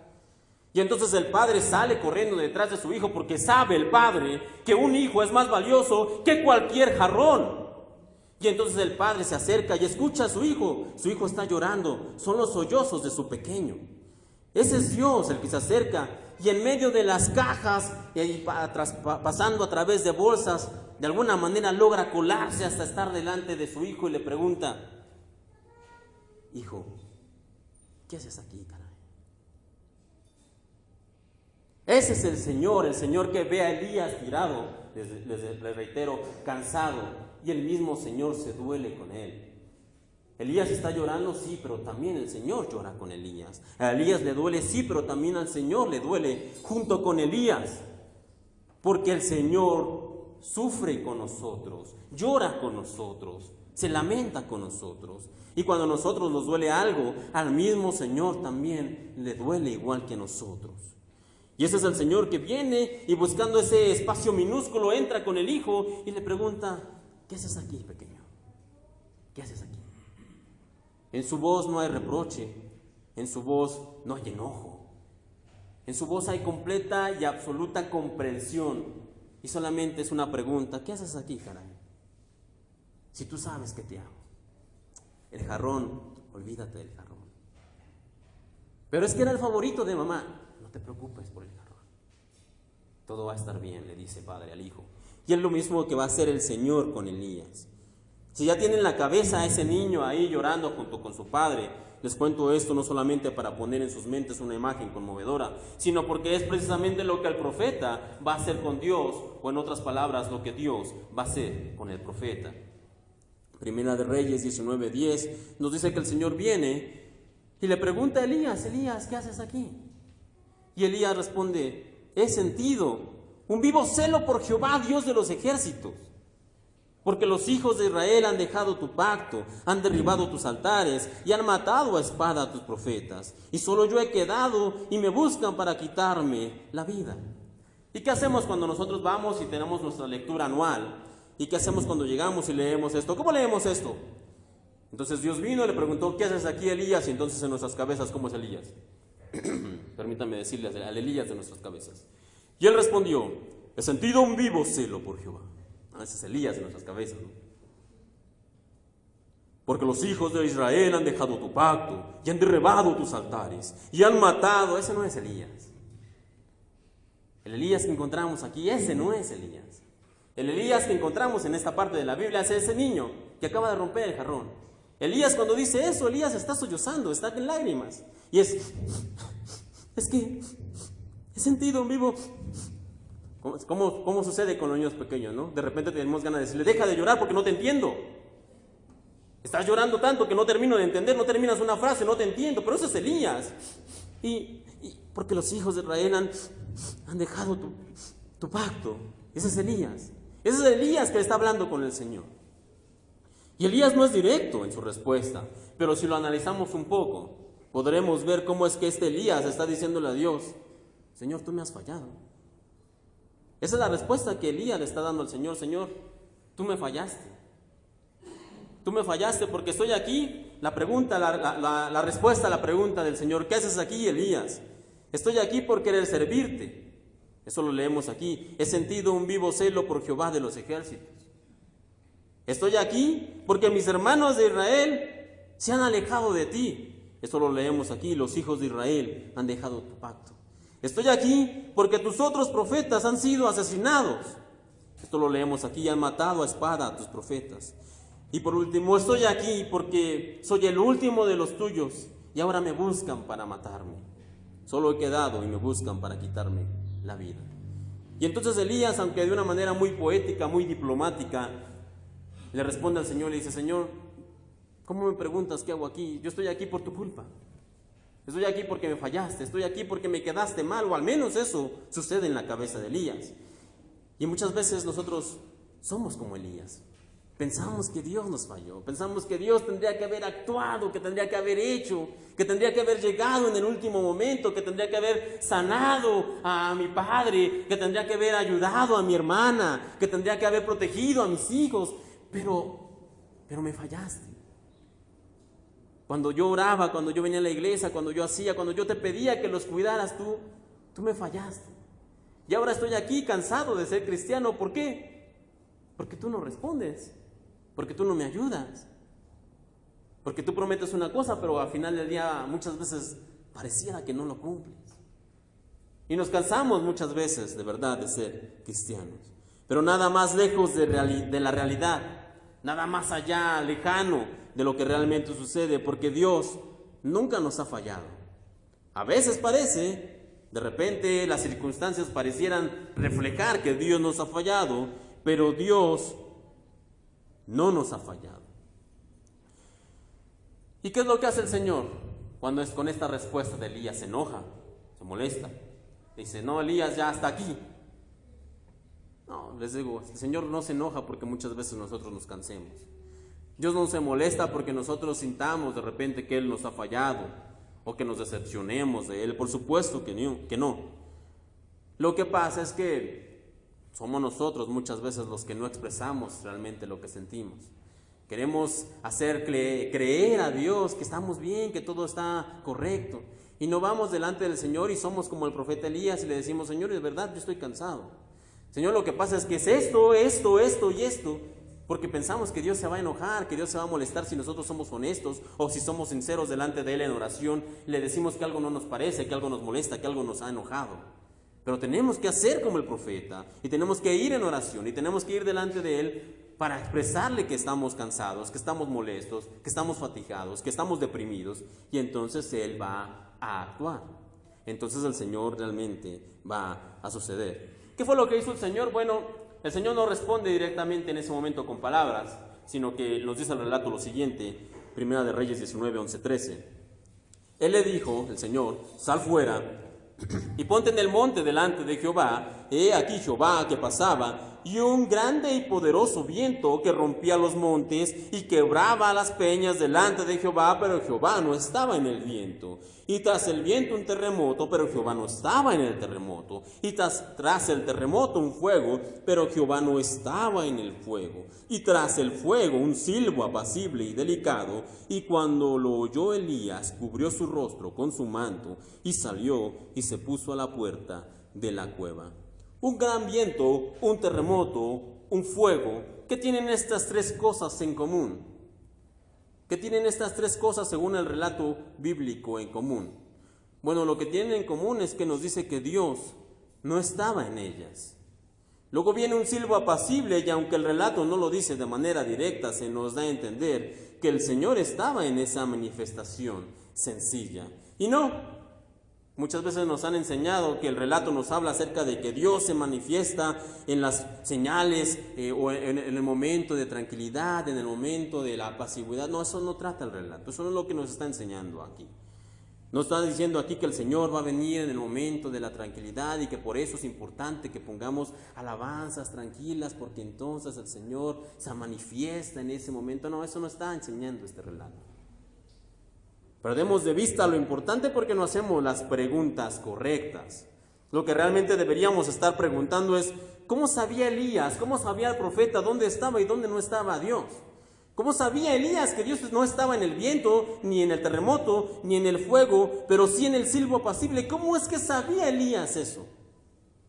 Y entonces el padre sale corriendo detrás de su hijo porque sabe el padre que un hijo es más valioso que cualquier jarrón. Y entonces el padre se acerca y escucha a su hijo está llorando, son los sollozos de su pequeño. Ese es Dios el que se acerca y en medio de las cajas, y pasando a través de bolsas, de alguna manera logra colarse hasta estar delante de su hijo y le pregunta: hijo, ¿qué haces aquí, caray? Ese es el Señor que ve a Elías tirado, les reitero, cansado, y el mismo Señor se duele con él. Elías está llorando, sí, pero también el Señor llora con Elías. A Elías le duele, sí, pero también al Señor le duele junto con Elías. Porque el Señor sufre con nosotros, llora con nosotros, se lamenta con nosotros. Y cuando a nosotros nos duele algo, al mismo Señor también le duele igual que a nosotros. Y ese es el Señor que viene y buscando ese espacio minúsculo entra con el hijo y le pregunta: ¿qué haces aquí, pequeño? ¿Qué haces aquí? En su voz no hay reproche, en su voz no hay enojo, en su voz hay completa y absoluta comprensión y solamente es una pregunta: ¿qué haces aquí, caray? Si tú sabes que te amo. El jarrón, olvídate del jarrón. Pero es que era el favorito de mamá. No te preocupes por el jarrón. Todo va a estar bien, le dice padre al hijo. Y es lo mismo que va a hacer el Señor con Elías. Si ya tienen la cabeza a ese niño ahí llorando junto con su padre, les cuento esto no solamente para poner en sus mentes una imagen conmovedora, sino porque es precisamente lo que el profeta va a hacer con Dios, o en otras palabras, lo que Dios va a hacer con el profeta. Primera de Reyes 19:10 nos dice que el Señor viene y le pregunta a Elías: Elías, ¿qué haces aquí? Y Elías responde: he sentido un vivo celo por Jehová, Dios de los ejércitos, porque los hijos de Israel han dejado tu pacto, han derribado tus altares y han matado a espada a tus profetas. Y solo yo he quedado y me buscan para quitarme la vida. ¿Y qué hacemos cuando nosotros vamos y tenemos nuestra lectura anual? ¿Y qué hacemos cuando llegamos y leemos esto? ¿Cómo leemos esto? Entonces Dios vino y le preguntó: ¿qué haces aquí, Elías? Y entonces en nuestras cabezas, ¿cómo es Elías? Permítanme decirles al Elías de nuestras cabezas. Y él respondió: he sentido un vivo celo por Jehová. Ese es Elías en nuestras cabezas, ¿no? Porque los hijos de Israel han dejado tu pacto y han derribado tus altares y han matado. Ese no es Elías. El Elías que encontramos aquí, ese no es Elías. El Elías que encontramos en esta parte de la Biblia es ese niño que acaba de romper el jarrón. Elías, cuando dice eso, Elías está sollozando, está en lágrimas. Y es que he sentido un vivo. ¿Cómo sucede con los niños pequeños, no? De repente tenemos ganas de decirle: deja de llorar porque no te entiendo. Estás llorando tanto que no termino de entender, no terminas una frase, no te entiendo. Pero eso es Elías. Y porque los hijos de Israel han dejado tu pacto. Ese es Elías. Ese es Elías que está hablando con el Señor. Y Elías no es directo en su respuesta, pero si lo analizamos un poco, podremos ver cómo es que este Elías está diciéndole a Dios: Señor, tú me has fallado. Esa es la respuesta que Elías le está dando al Señor: Señor, tú me fallaste. Tú me fallaste porque estoy aquí. La pregunta, la respuesta a la pregunta del Señor: ¿qué haces aquí, Elías? Estoy aquí por querer servirte. Eso lo leemos aquí: he sentido un vivo celo por Jehová de los ejércitos. Estoy aquí porque mis hermanos de Israel se han alejado de ti. Eso lo leemos aquí: los hijos de Israel han dejado tu pacto. Estoy aquí porque tus otros profetas han sido asesinados. Esto lo leemos aquí: han matado a espada a tus profetas. Y por último, estoy aquí porque soy el último de los tuyos y ahora me buscan para matarme. Solo he quedado y me buscan para quitarme la vida. Y entonces Elías, aunque de una manera muy poética, muy diplomática, le responde al Señor y le dice: Señor, ¿cómo me preguntas qué hago aquí? Yo estoy aquí por tu culpa. Estoy aquí porque me fallaste, estoy aquí porque me quedaste mal, o al menos eso sucede en la cabeza de Elías. Y muchas veces nosotros somos como Elías. Pensamos que Dios nos falló, pensamos que Dios tendría que haber actuado, que tendría que haber hecho, que tendría que haber llegado en el último momento, que tendría que haber sanado a mi padre, que tendría que haber ayudado a mi hermana, que tendría que haber protegido a mis hijos, pero me fallaste. Cuando yo oraba, cuando yo venía a la iglesia, cuando yo te pedía que los cuidaras, tú me fallaste. Y ahora estoy aquí cansado de ser cristiano. ¿Por qué? Porque tú no respondes, porque tú no me ayudas, porque tú prometes una cosa, pero al final del día muchas veces pareciera que no lo cumples. Y nos cansamos muchas veces, de verdad, de ser cristianos. Pero nada más lejos de la realidad, nada más allá, lejano de lo que realmente sucede, porque Dios nunca nos ha fallado. A veces parece, de repente las circunstancias parecieran reflejar que Dios nos ha fallado, pero Dios no nos ha fallado. ¿Y qué es lo que hace el Señor cuando es con esta respuesta de Elías? Se enoja, se molesta. Dice, no, Elías, ya hasta aquí. No, les digo, el Señor no se enoja porque muchas veces nosotros nos cansemos. Dios no se molesta porque nosotros sintamos de repente que Él nos ha fallado o que nos decepcionemos de Él. Por supuesto que no. Lo que pasa es que somos nosotros muchas veces los que no expresamos realmente lo que sentimos. Queremos hacer creer a Dios que estamos bien, que todo está correcto. Y no vamos delante del Señor y somos como el profeta Elías y le decimos, Señor, de verdad yo estoy cansado. Señor, lo que pasa es que es esto y esto. Porque pensamos que Dios se va a enojar, que Dios se va a molestar si nosotros somos honestos o si somos sinceros delante de Él en oración. Le decimos que algo no nos parece, que algo nos molesta, que algo nos ha enojado. Pero tenemos que hacer como el profeta y tenemos que ir en oración y tenemos que ir delante de Él para expresarle que estamos cansados, que estamos molestos, que estamos fatigados, que estamos deprimidos, y entonces Él va a actuar. Entonces el Señor realmente va a suceder. ¿Qué fue lo que hizo el Señor? Bueno, el Señor no responde directamente en ese momento con palabras, sino que nos dice el relato lo siguiente, Primera de Reyes 19, 11, 13. Él le dijo, el Señor, sal fuera y ponte en el monte delante de Jehová. He aquí Jehová que pasaba, y un grande y poderoso viento que rompía los montes y quebraba las peñas delante de Jehová, pero Jehová no estaba en el viento. Y tras el viento un terremoto, pero Jehová no estaba en el terremoto. Y tras el terremoto un fuego, pero Jehová no estaba en el fuego. Y tras el fuego un silbo apacible y delicado. Y cuando lo oyó Elías, cubrió su rostro con su manto y salió y se puso a la puerta de la cueva. Un gran viento, un terremoto, un fuego. ¿Qué tienen estas tres cosas en común? ¿Qué tienen estas tres cosas según el relato bíblico en común? Bueno, lo que tienen en común es que nos dice que Dios no estaba en ellas. Luego viene un silbo apacible y aunque el relato no lo dice de manera directa, se nos da a entender que el Señor estaba en esa manifestación sencilla. Y no. Muchas veces nos han enseñado que el relato nos habla acerca de que Dios se manifiesta en las señales o en el momento de tranquilidad, en el momento de la pasividad. No, eso no trata el relato, eso no es lo que nos está enseñando aquí. Nos está diciendo aquí que el Señor va a venir en el momento de la tranquilidad y que por eso es importante que pongamos alabanzas tranquilas porque entonces el Señor se manifiesta en ese momento. No, eso no está enseñando este relato. Perdemos de vista lo importante porque no hacemos las preguntas correctas. Lo que realmente deberíamos estar preguntando es, ¿cómo sabía Elías, cómo sabía el profeta dónde estaba y dónde no estaba Dios? ¿Cómo sabía Elías que Dios no estaba en el viento, ni en el terremoto, ni en el fuego, pero sí en el silbo apacible? ¿Cómo es que sabía Elías eso?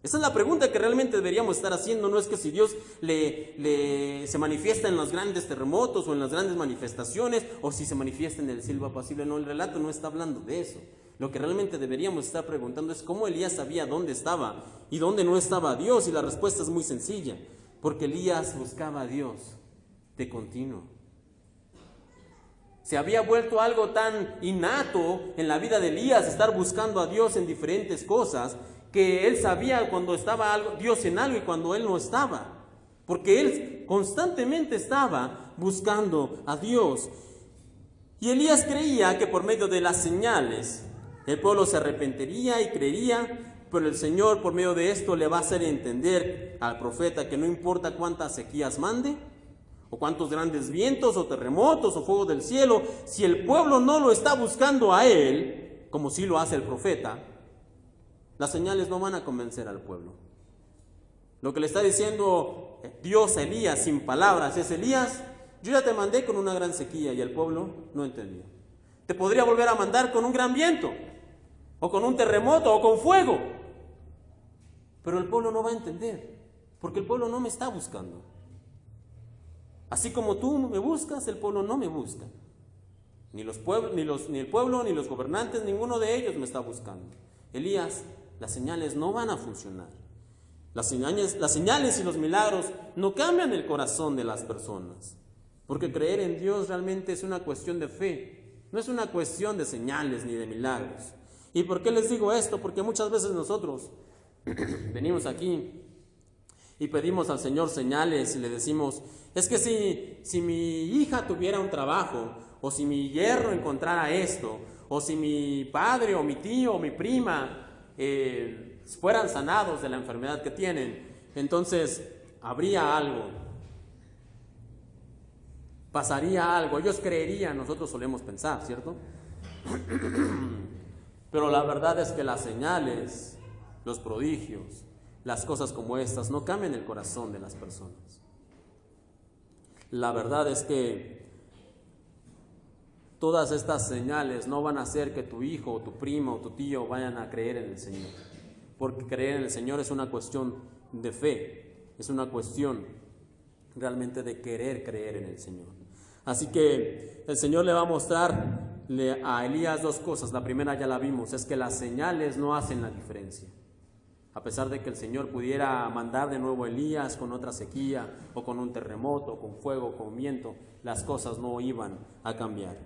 Esa es la pregunta que realmente deberíamos estar haciendo. No es que si Dios se manifiesta en los grandes terremotos o en las grandes manifestaciones, o si se manifiesta en el silbo apacible. No, el relato no está hablando de eso. Lo que realmente deberíamos estar preguntando es cómo Elías sabía dónde estaba y dónde no estaba Dios. Y la respuesta es muy sencilla, porque Elías buscaba a Dios de continuo. Se había vuelto algo tan innato en la vida de Elías, estar buscando a Dios en diferentes cosas, que él sabía cuando estaba Dios en algo y cuando él no estaba, porque él constantemente estaba buscando a Dios. Y Elías creía que por medio de las señales El pueblo se arrepentiría y creería, pero el Señor por medio de esto le va a hacer entender al profeta que no importa cuántas sequías mande, o cuántos grandes vientos o terremotos o fuego del cielo, si el pueblo no lo está buscando a él, como sí lo hace el profeta, las señales no van a convencer al pueblo. Lo que le está diciendo Dios a Elías sin palabras es: Elías, yo ya te mandé con una gran sequía, y el pueblo no entendió. Te podría volver a mandar con un gran viento, o con un terremoto, o con fuego, pero el pueblo no va a entender, porque el pueblo no me está buscando. Así como tú me buscas, el pueblo no me busca. Ni el pueblo, ni los gobernantes, ninguno de ellos me está buscando. Elías, las señales no van a funcionar. Las señales y los milagros no cambian el corazón de las personas, porque creer en Dios realmente es una cuestión de fe, no es una cuestión de señales ni de milagros. ¿Y por qué les digo esto? Porque muchas veces nosotros venimos aquí y pedimos al Señor señales y le decimos: es que si mi hija tuviera un trabajo, o si mi yerno encontrara esto, o si mi padre o mi tío o mi prima fueran sanados de la enfermedad que tienen, entonces habría algo, pasaría algo, ellos creerían, nosotros solemos pensar, ¿cierto? Pero la verdad es que las señales, los prodigios, las cosas como estas no cambian el corazón de las personas. La verdad es que todas estas señales no van a hacer que tu hijo o tu primo o tu tío vayan a creer en el Señor, porque creer en el Señor es una cuestión de fe, es una cuestión realmente de querer creer en el Señor. Así que el Señor le va a mostrar a Elías dos cosas. La primera ya la vimos, es que las señales no hacen la diferencia. A pesar de que el Señor pudiera mandar de nuevo a Elías con otra sequía, o con un terremoto, con fuego, con viento, las cosas no iban a cambiar.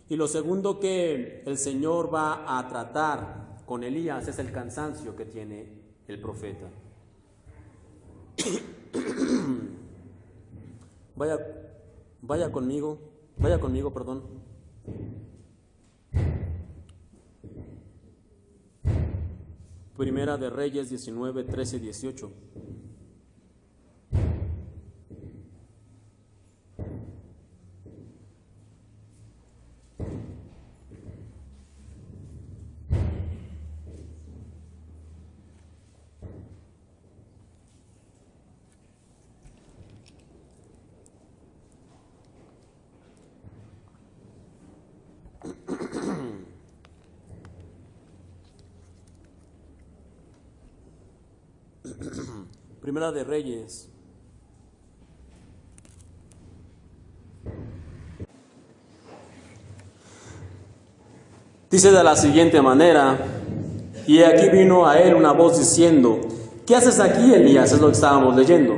Y lo segundo que el Señor va a tratar con Elías es el cansancio que tiene el profeta. Vaya conmigo, perdón. Primera de Reyes 19, 13, 18. Primera de Reyes. Dice de la siguiente manera: y aquí vino a él una voz diciendo: ¿qué haces aquí, Elías? Es lo que estábamos leyendo.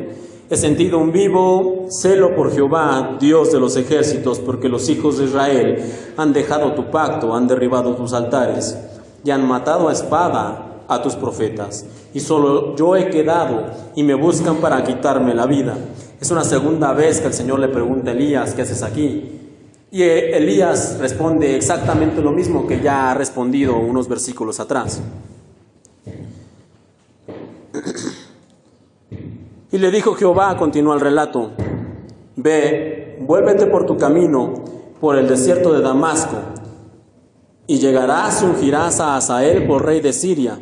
He sentido un vivo celo por Jehová, Dios de los ejércitos, porque los hijos de Israel han dejado tu pacto, han derribado tus altares y han matado a espada a tus profetas, y solo yo he quedado, y me buscan para quitarme la vida. Es una segunda vez que el Señor le pregunta a Elías: ¿qué haces aquí? Y Elías responde exactamente lo mismo que ya ha respondido unos versículos atrás. Y le dijo Jehová, continúa el relato: ve, vuélvete por tu camino, por el desierto de Damasco, y llegarás y ungirás a Hazael por rey de Siria.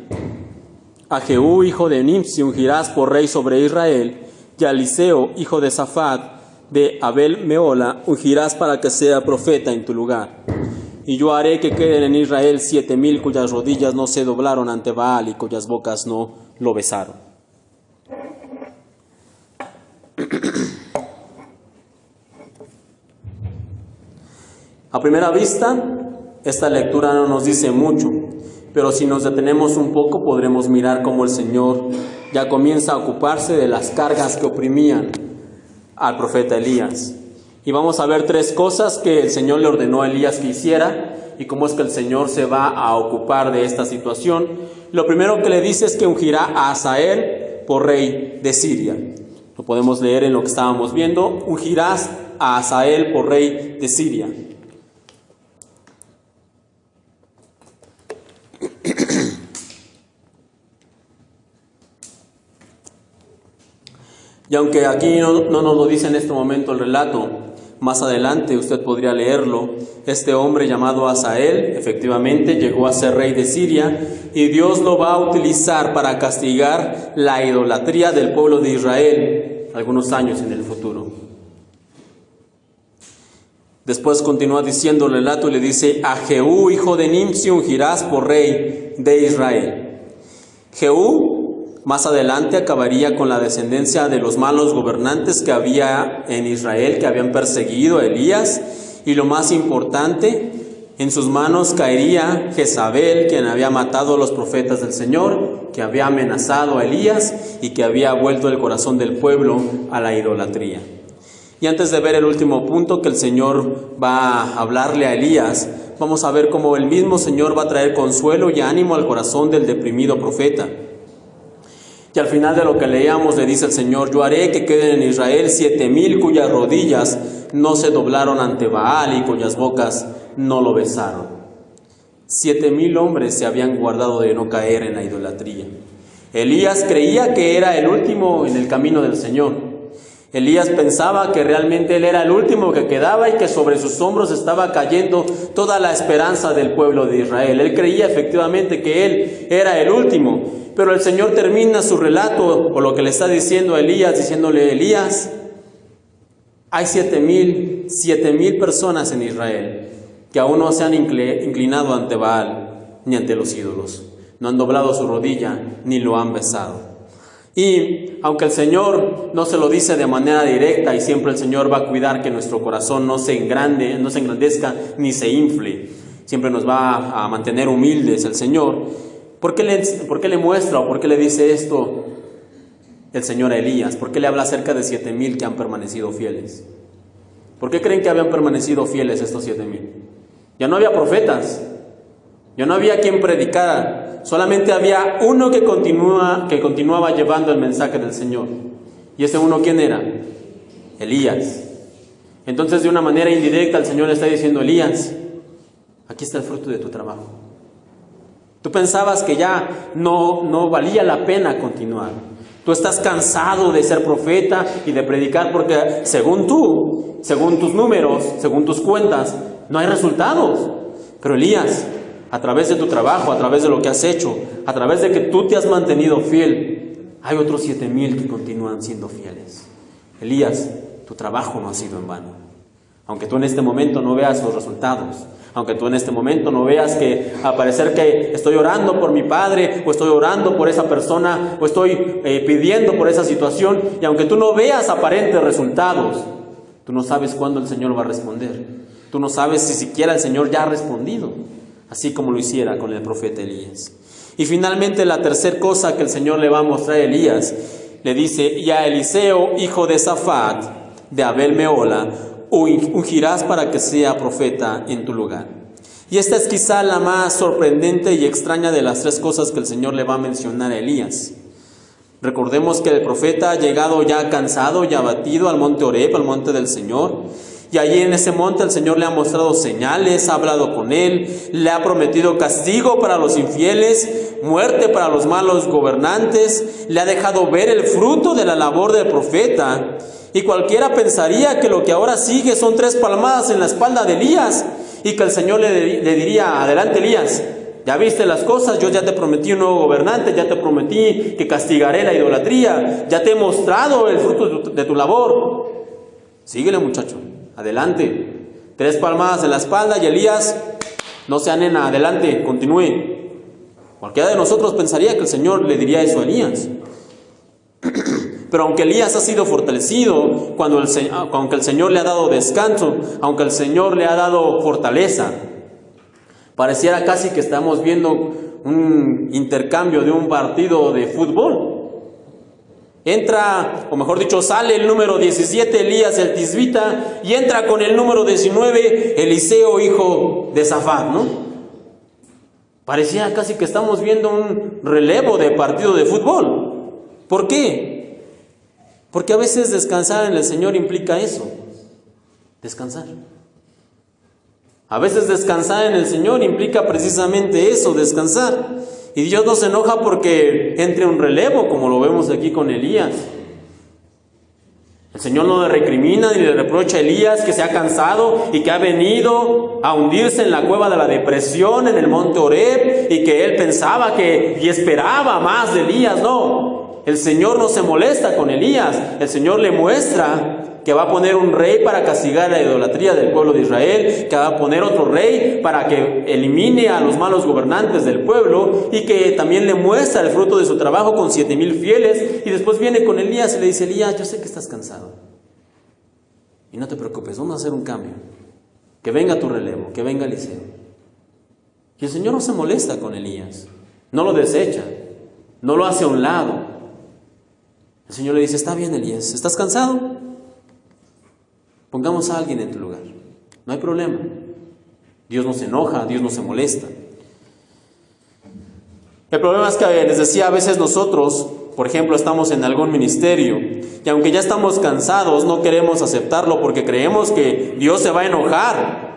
A Jehú, hijo de Nimsi, ungirás por rey sobre Israel, y a Eliseo, hijo de Safat, de Abel Meola, ungirás para que sea profeta en tu lugar. Y yo haré que queden en Israel 7,000 cuyas rodillas no se doblaron ante Baal y cuyas bocas no lo besaron. A primera vista, esta lectura no nos dice mucho, pero si nos detenemos un poco podremos mirar cómo el Señor ya comienza a ocuparse de las cargas que oprimían al profeta Elías. Y vamos a ver tres cosas que el Señor le ordenó a Elías que hiciera y cómo es que el Señor se va a ocupar de esta situación. Lo primero que le dice es que ungirá a Hazael por rey de Siria. Lo podemos leer en lo que estábamos viendo: ungirás a Hazael por rey de Siria. Y aunque aquí no nos lo dice en este momento el relato, más adelante usted podría leerlo. Este hombre llamado Hazael efectivamente llegó a ser rey de Siria y Dios lo va a utilizar para castigar la idolatría del pueblo de Israel algunos años en el futuro. Después continúa diciendo el relato y le dice: a Jehú, hijo de Nimsi, ungirás por rey de Israel. Jehú más adelante acabaría con la descendencia de los malos gobernantes que había en Israel, que habían perseguido a Elías, y lo más importante, en sus manos caería Jezabel, quien había matado a los profetas del Señor, que había amenazado a Elías y que había vuelto el corazón del pueblo a la idolatría. Y antes de ver el último punto, que el Señor va a hablarle a Elías, vamos a ver cómo el mismo Señor va a traer consuelo y ánimo al corazón del deprimido profeta. Y al final de lo que leíamos le dice el Señor: yo haré que queden en Israel 7,000 cuyas rodillas no se doblaron ante Baal y cuyas bocas no lo besaron. 7,000 hombres se habían guardado de no caer en la idolatría. Elías creía que era el último en el camino del Señor. Elías pensaba que realmente él era el último que quedaba y que sobre sus hombros estaba cayendo toda la esperanza del pueblo de Israel. Él creía efectivamente que él era el último. Pero el Señor termina su relato, o lo que le está diciendo a Elías, diciéndole: Elías, hay 7,000 personas en Israel que aún no se han inclinado ante Baal ni ante los ídolos. No han doblado su rodilla ni lo han besado. Y aunque el Señor no se lo dice de manera directa, y siempre el Señor va a cuidar que nuestro corazón no se engrandezca ni se infle, siempre nos va a mantener humildes el Señor. ¿Por qué le muestra o por qué le dice esto el Señor a Elías? ¿Por qué le habla acerca de 7,000 que han permanecido fieles? ¿Por qué creen que habían permanecido fieles estos 7,000? Ya no había profetas, ya no había quien predicara, solamente había uno que continuaba llevando el mensaje del Señor. ¿Y ese uno quién era? Elías. Entonces, de una manera indirecta, el Señor le está diciendo: Elías, aquí está el fruto de tu trabajo. Tú pensabas que ya no valía la pena continuar. Tú estás cansado de ser profeta y de predicar porque según tus números, según tus cuentas, no hay resultados. Pero Elías, a través de tu trabajo, a través de lo que has hecho, a través de que tú te has mantenido fiel, hay otros 7,000 que continúan siendo fieles. Elías, tu trabajo no ha sido en vano. Aunque tú en este momento no veas los resultados, aunque tú en este momento no veas que a parecer que estoy orando por mi padre, o estoy orando por esa persona, o estoy pidiendo por esa situación, y aunque tú no veas aparentes resultados, tú no sabes cuándo el Señor va a responder. Tú no sabes si siquiera el Señor ya ha respondido, así como lo hiciera con el profeta Elías. Y finalmente, la tercera cosa que el Señor le va a mostrar a Elías, le dice: y a Eliseo, hijo de Safat, de Abel Meola, ungirás para que sea profeta en tu lugar. Y esta es quizá la más sorprendente y extraña de las tres cosas que el Señor le va a mencionar a Elías. Recordemos que el profeta ha llegado ya cansado y abatido al monte Horeb, al monte del Señor. Y allí en ese monte el Señor le ha mostrado señales, ha hablado con él, le ha prometido castigo para los infieles, muerte para los malos gobernantes, le ha dejado ver el fruto de la labor del profeta. Y cualquiera pensaría que lo que ahora sigue son 3 palmadas en la espalda de Elías, y que el Señor le diría: adelante Elías, ya viste las cosas, yo ya te prometí un nuevo gobernante, ya te prometí que castigaré la idolatría, ya te he mostrado el fruto de tu labor. Síguele, muchacho, adelante. 3 palmadas en la espalda y Elías: no sea nena, adelante, continúe. Cualquiera de nosotros pensaría que el Señor le diría eso a Elías. Pero aunque Elías ha sido fortalecido, aunque el Señor le ha dado descanso, aunque el Señor le ha dado fortaleza, pareciera casi que estamos viendo un intercambio de un partido de fútbol. Entra, o mejor dicho, sale el número 17, Elías el tisbita, y entra con el número 19, Eliseo, hijo de Safat, ¿no? Parecía casi que estamos viendo un relevo de partido de fútbol. ¿Por qué? Porque a veces descansar en el Señor implica eso, descansar. A veces descansar en el Señor implica precisamente eso, descansar. Y Dios no se enoja porque entre un relevo, como lo vemos aquí con Elías. El Señor no le recrimina ni le reprocha a Elías que se ha cansado y que ha venido a hundirse en la cueva de la depresión en el monte Horeb y que él pensaba y esperaba más de Elías. No, el Señor no se molesta con Elías. El Señor le muestra que va a poner un rey para castigar la idolatría del pueblo de Israel, que va a poner otro rey para que elimine a los malos gobernantes del pueblo, y que también le muestra el fruto de su trabajo con 7,000 fieles. Y después viene con Elías y le dice: Elías, yo sé que estás cansado y no te preocupes, vamos a hacer un cambio, que venga tu relevo, que venga Eliseo. Y el Señor no se molesta con Elías, no lo desecha, no lo hace a un lado. El Señor le dice: está bien, Elías, ¿estás cansado? Pongamos a alguien en tu lugar, no hay problema. Dios no se enoja, Dios no se molesta. El problema es que, les decía, a veces nosotros, por ejemplo, estamos en algún ministerio y aunque ya estamos cansados, no queremos aceptarlo porque creemos que Dios se va a enojar,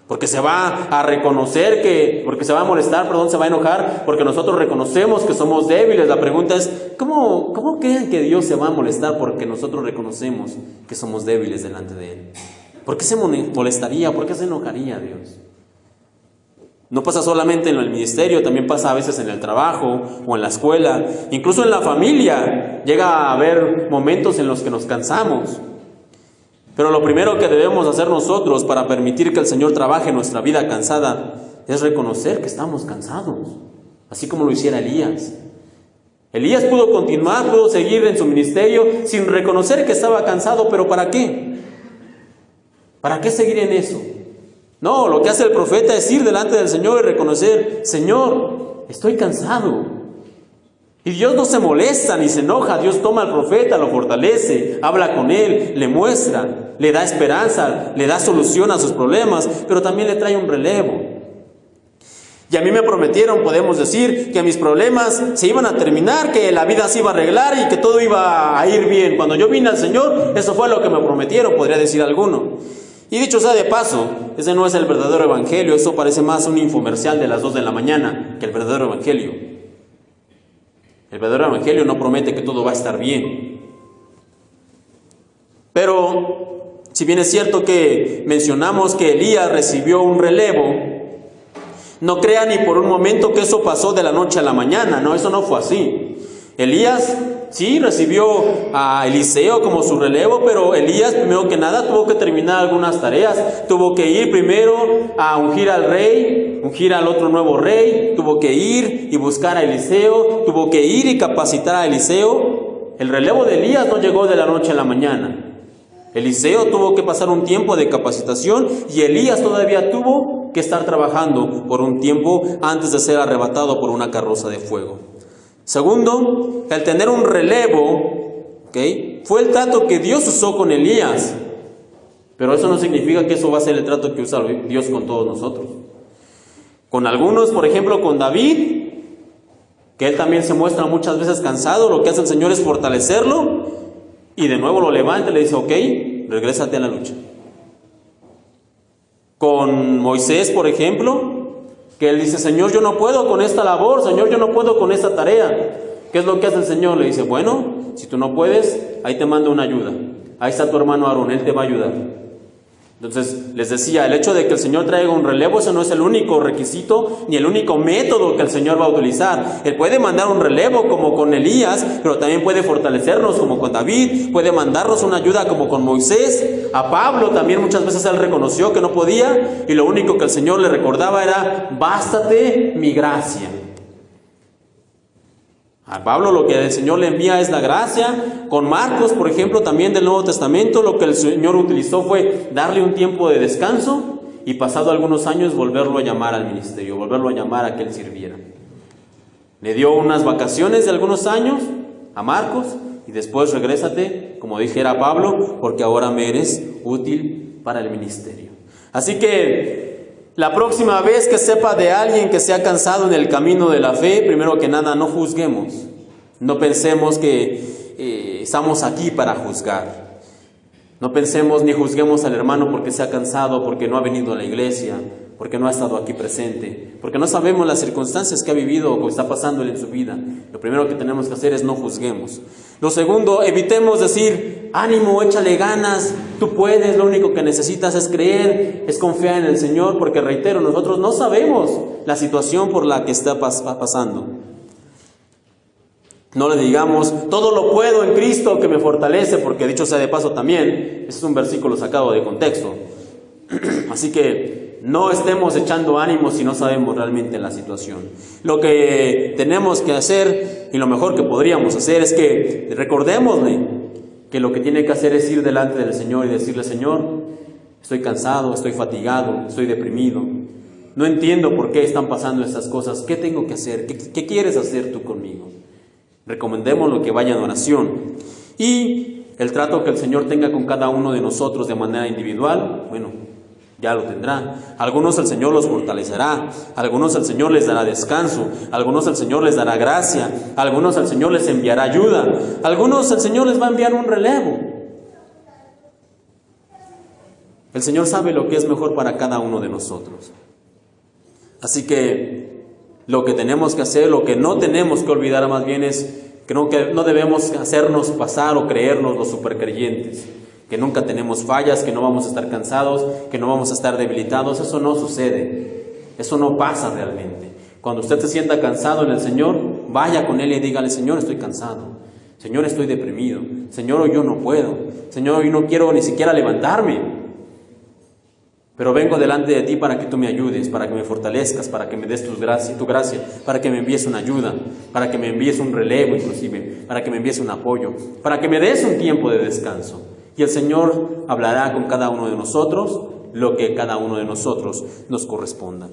porque se va a reconocer porque se va a molestar, se va a enojar porque nosotros reconocemos que somos débiles. La pregunta es: ¿cómo creen que Dios se va a molestar porque nosotros reconocemos que somos débiles delante de Él? ¿Por qué se molestaría? ¿Por qué se enojaría Dios? No pasa solamente en el ministerio, también pasa a veces en el trabajo o en la escuela, incluso en la familia. Llega a haber momentos en los que nos cansamos. Pero lo primero que debemos hacer nosotros para permitir que el Señor trabaje en nuestra vida cansada es reconocer que estamos cansados, así como lo hiciera Elías. Elías pudo continuar, pudo seguir en su ministerio sin reconocer que estaba cansado, pero ¿para qué? ¿Para qué seguir en eso? No, lo que hace el profeta es ir delante del Señor y reconocer: Señor, estoy cansado. Y Dios no se molesta ni se enoja. Dios toma al profeta, lo fortalece, habla con él, le muestra, le da esperanza, le da solución a sus problemas, pero también le trae un relevo. Y a mí me prometieron, podemos decir, que mis problemas se iban a terminar, que la vida se iba a arreglar y que todo iba a ir bien. Cuando yo vine al Señor, eso fue lo que me prometieron, podría decir alguno. Y dicho sea de paso, ese no es el verdadero evangelio. Eso parece más un infomercial de las 2 de la mañana que el verdadero evangelio. El verdadero evangelio no promete que todo va a estar bien. Pero si bien es cierto que mencionamos que Elías recibió un relevo, no crea ni por un momento que eso pasó de la noche a la mañana. No, eso no fue así. Elías sí recibió a Eliseo como su relevo, pero Elías primero que nada tuvo que terminar algunas tareas. Tuvo que ir primero a ungir al rey, ungir al otro nuevo rey. Tuvo que ir y buscar a Eliseo. Tuvo que ir y capacitar a Eliseo. El relevo de Elías no llegó de la noche a la mañana. Eliseo tuvo que pasar un tiempo de capacitación y Elías todavía tuvo que estar trabajando por un tiempo antes de ser arrebatado por una carroza de fuego. Segundo, el tener un relevo, fue el trato que Dios usó con Elías. Pero eso no significa que eso va a ser el trato que usa Dios con todos nosotros. Con algunos, por ejemplo, con David, que él también se muestra muchas veces cansado, lo que hace el Señor es fortalecerlo y de nuevo lo levanta y le dice: regrésate a la lucha. Con Moisés, por ejemplo, que él dice: Señor, yo no puedo con esta labor, Señor, yo no puedo con esta tarea. ¿Qué es lo que hace el Señor? Le dice: bueno, si tú no puedes, ahí te mando una ayuda. Ahí está tu hermano Aarón, él te va a ayudar. Entonces, les decía, el hecho de que el Señor traiga un relevo, ese no es el único requisito ni el único método que el Señor va a utilizar. Él puede mandar un relevo como con Elías, pero también puede fortalecernos como con David, puede mandarnos una ayuda como con Moisés. A Pablo también muchas veces él reconoció que no podía y lo único que el Señor le recordaba era: bástate mi gracia. A Pablo lo que el Señor le envía es la gracia. Con Marcos, por ejemplo, también del Nuevo Testamento, lo que el Señor utilizó fue darle un tiempo de descanso y pasado algunos años volverlo a llamar al ministerio, volverlo a llamar a que él sirviera. Le dio unas vacaciones de algunos años a Marcos y después: regrésate, como dijera Pablo, porque ahora me eres útil para el ministerio. Así que la próxima vez que sepa de alguien que se ha cansado en el camino de la fe, primero que nada, no juzguemos. No pensemos que estamos aquí para juzgar. No pensemos ni juzguemos al hermano porque se ha cansado, porque no ha venido a la iglesia, porque no ha estado aquí presente, porque no sabemos las circunstancias que ha vivido o que está pasando en su vida. Lo primero que tenemos que hacer es no juzguemos. Lo segundo, evitemos decir, ánimo, échale ganas, tú puedes, lo único que necesitas es creer, es confiar en el Señor, porque reitero, nosotros no sabemos la situación por la que está pasando. No le digamos, todo lo puedo en Cristo que me fortalece, porque dicho sea de paso también, ese es un versículo sacado de contexto. Así que no estemos echando ánimos si no sabemos realmente la situación. Lo que tenemos que hacer y lo mejor que podríamos hacer es que recordémosle que lo que tiene que hacer es ir delante del Señor y decirle, Señor, estoy cansado, estoy fatigado, estoy deprimido, no entiendo por qué están pasando estas cosas, ¿qué tengo que hacer? ¿Qué quieres hacer tú conmigo? Recomendémoslo que vaya en oración. Y el trato que el Señor tenga con cada uno de nosotros de manera individual, bueno, ya lo tendrá. Algunos el Señor los fortalecerá, algunos el Señor les dará descanso, algunos el Señor les dará gracia, algunos el Señor les enviará ayuda, algunos el Señor les va a enviar un relevo. El Señor sabe lo que es mejor para cada uno de nosotros. Así que lo que tenemos que hacer, lo que no tenemos que olvidar más bien es que no debemos hacernos pasar o creernos los supercreyentes, que nunca tenemos fallas, que no vamos a estar cansados, que no vamos a estar debilitados. Eso no sucede, eso no pasa realmente. Cuando usted se sienta cansado en el Señor, vaya con Él y dígale, Señor, estoy cansado, Señor, estoy deprimido, Señor, hoy yo no puedo, Señor, hoy no quiero ni siquiera levantarme, pero vengo delante de ti para que tú me ayudes, para que me fortalezcas, para que me des tu gracia, para que me envíes una ayuda, para que me envíes un relevo inclusive, para que me envíes un apoyo, para que me des un tiempo de descanso. Y el Señor hablará con cada uno de nosotros lo que cada uno de nosotros nos corresponda.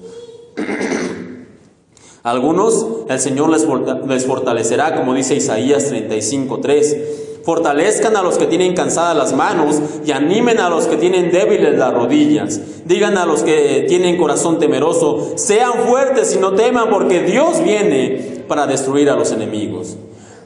A algunos el Señor les fortalecerá, como dice Isaías 35:3. Fortalezcan a los que tienen cansadas las manos y animen a los que tienen débiles las rodillas. Digan a los que tienen corazón temeroso, sean fuertes y no teman, porque Dios viene para destruir a los enemigos.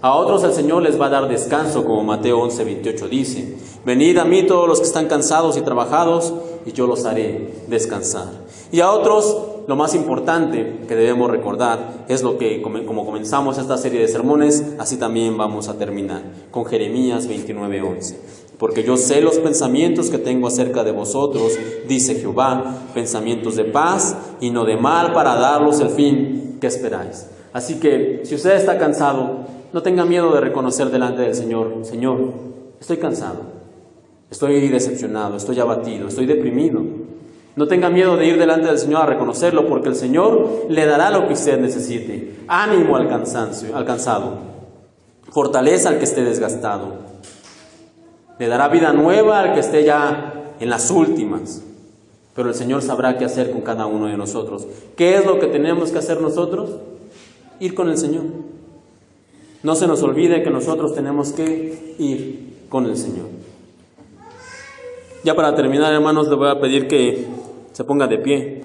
A otros el Señor les va a dar descanso, como Mateo 11:28 dice. Venid a mí todos los que están cansados y trabajados, y yo los haré descansar. Y a otros, lo más importante que debemos recordar es lo que, como comenzamos esta serie de sermones, así también vamos a terminar, con Jeremías 29:11. Porque yo sé los pensamientos que tengo acerca de vosotros, dice Jehová, pensamientos de paz y no de mal, para daros el fin que esperáis. Así que, si usted está cansado, no tenga miedo de reconocer delante del Señor, Señor, estoy cansado, estoy decepcionado, estoy abatido, estoy deprimido. No tenga miedo de ir delante del Señor a reconocerlo, porque el Señor le dará lo que usted necesite. Ánimo al cansado, fortaleza al que esté desgastado. Le dará vida nueva al que esté ya en las últimas. Pero el Señor sabrá qué hacer con cada uno de nosotros. ¿Qué es lo que tenemos que hacer nosotros? Ir con el Señor. No se nos olvide que nosotros tenemos que ir con el Señor. Ya para terminar, hermanos, le voy a pedir que se ponga de pie.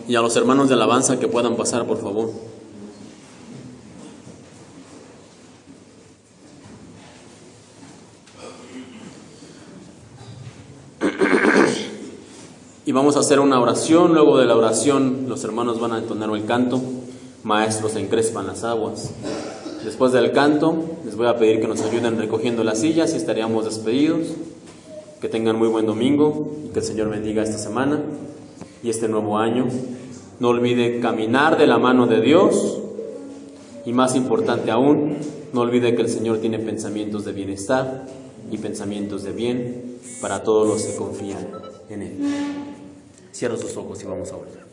Y a los hermanos de alabanza que puedan pasar, por favor. Y vamos a hacer una oración. Luego de la oración, los hermanos van a entonar el canto. Maestros, encrespan las aguas. Después del canto, les voy a pedir que nos ayuden recogiendo las sillas y estaríamos despedidos. Que tengan muy buen domingo y que el Señor bendiga esta semana y este nuevo año. No olvide caminar de la mano de Dios y, más importante aún, no olvide que el Señor tiene pensamientos de bienestar y pensamientos de bien para todos los que confían en Él. Cierra sus ojos y vamos a orar.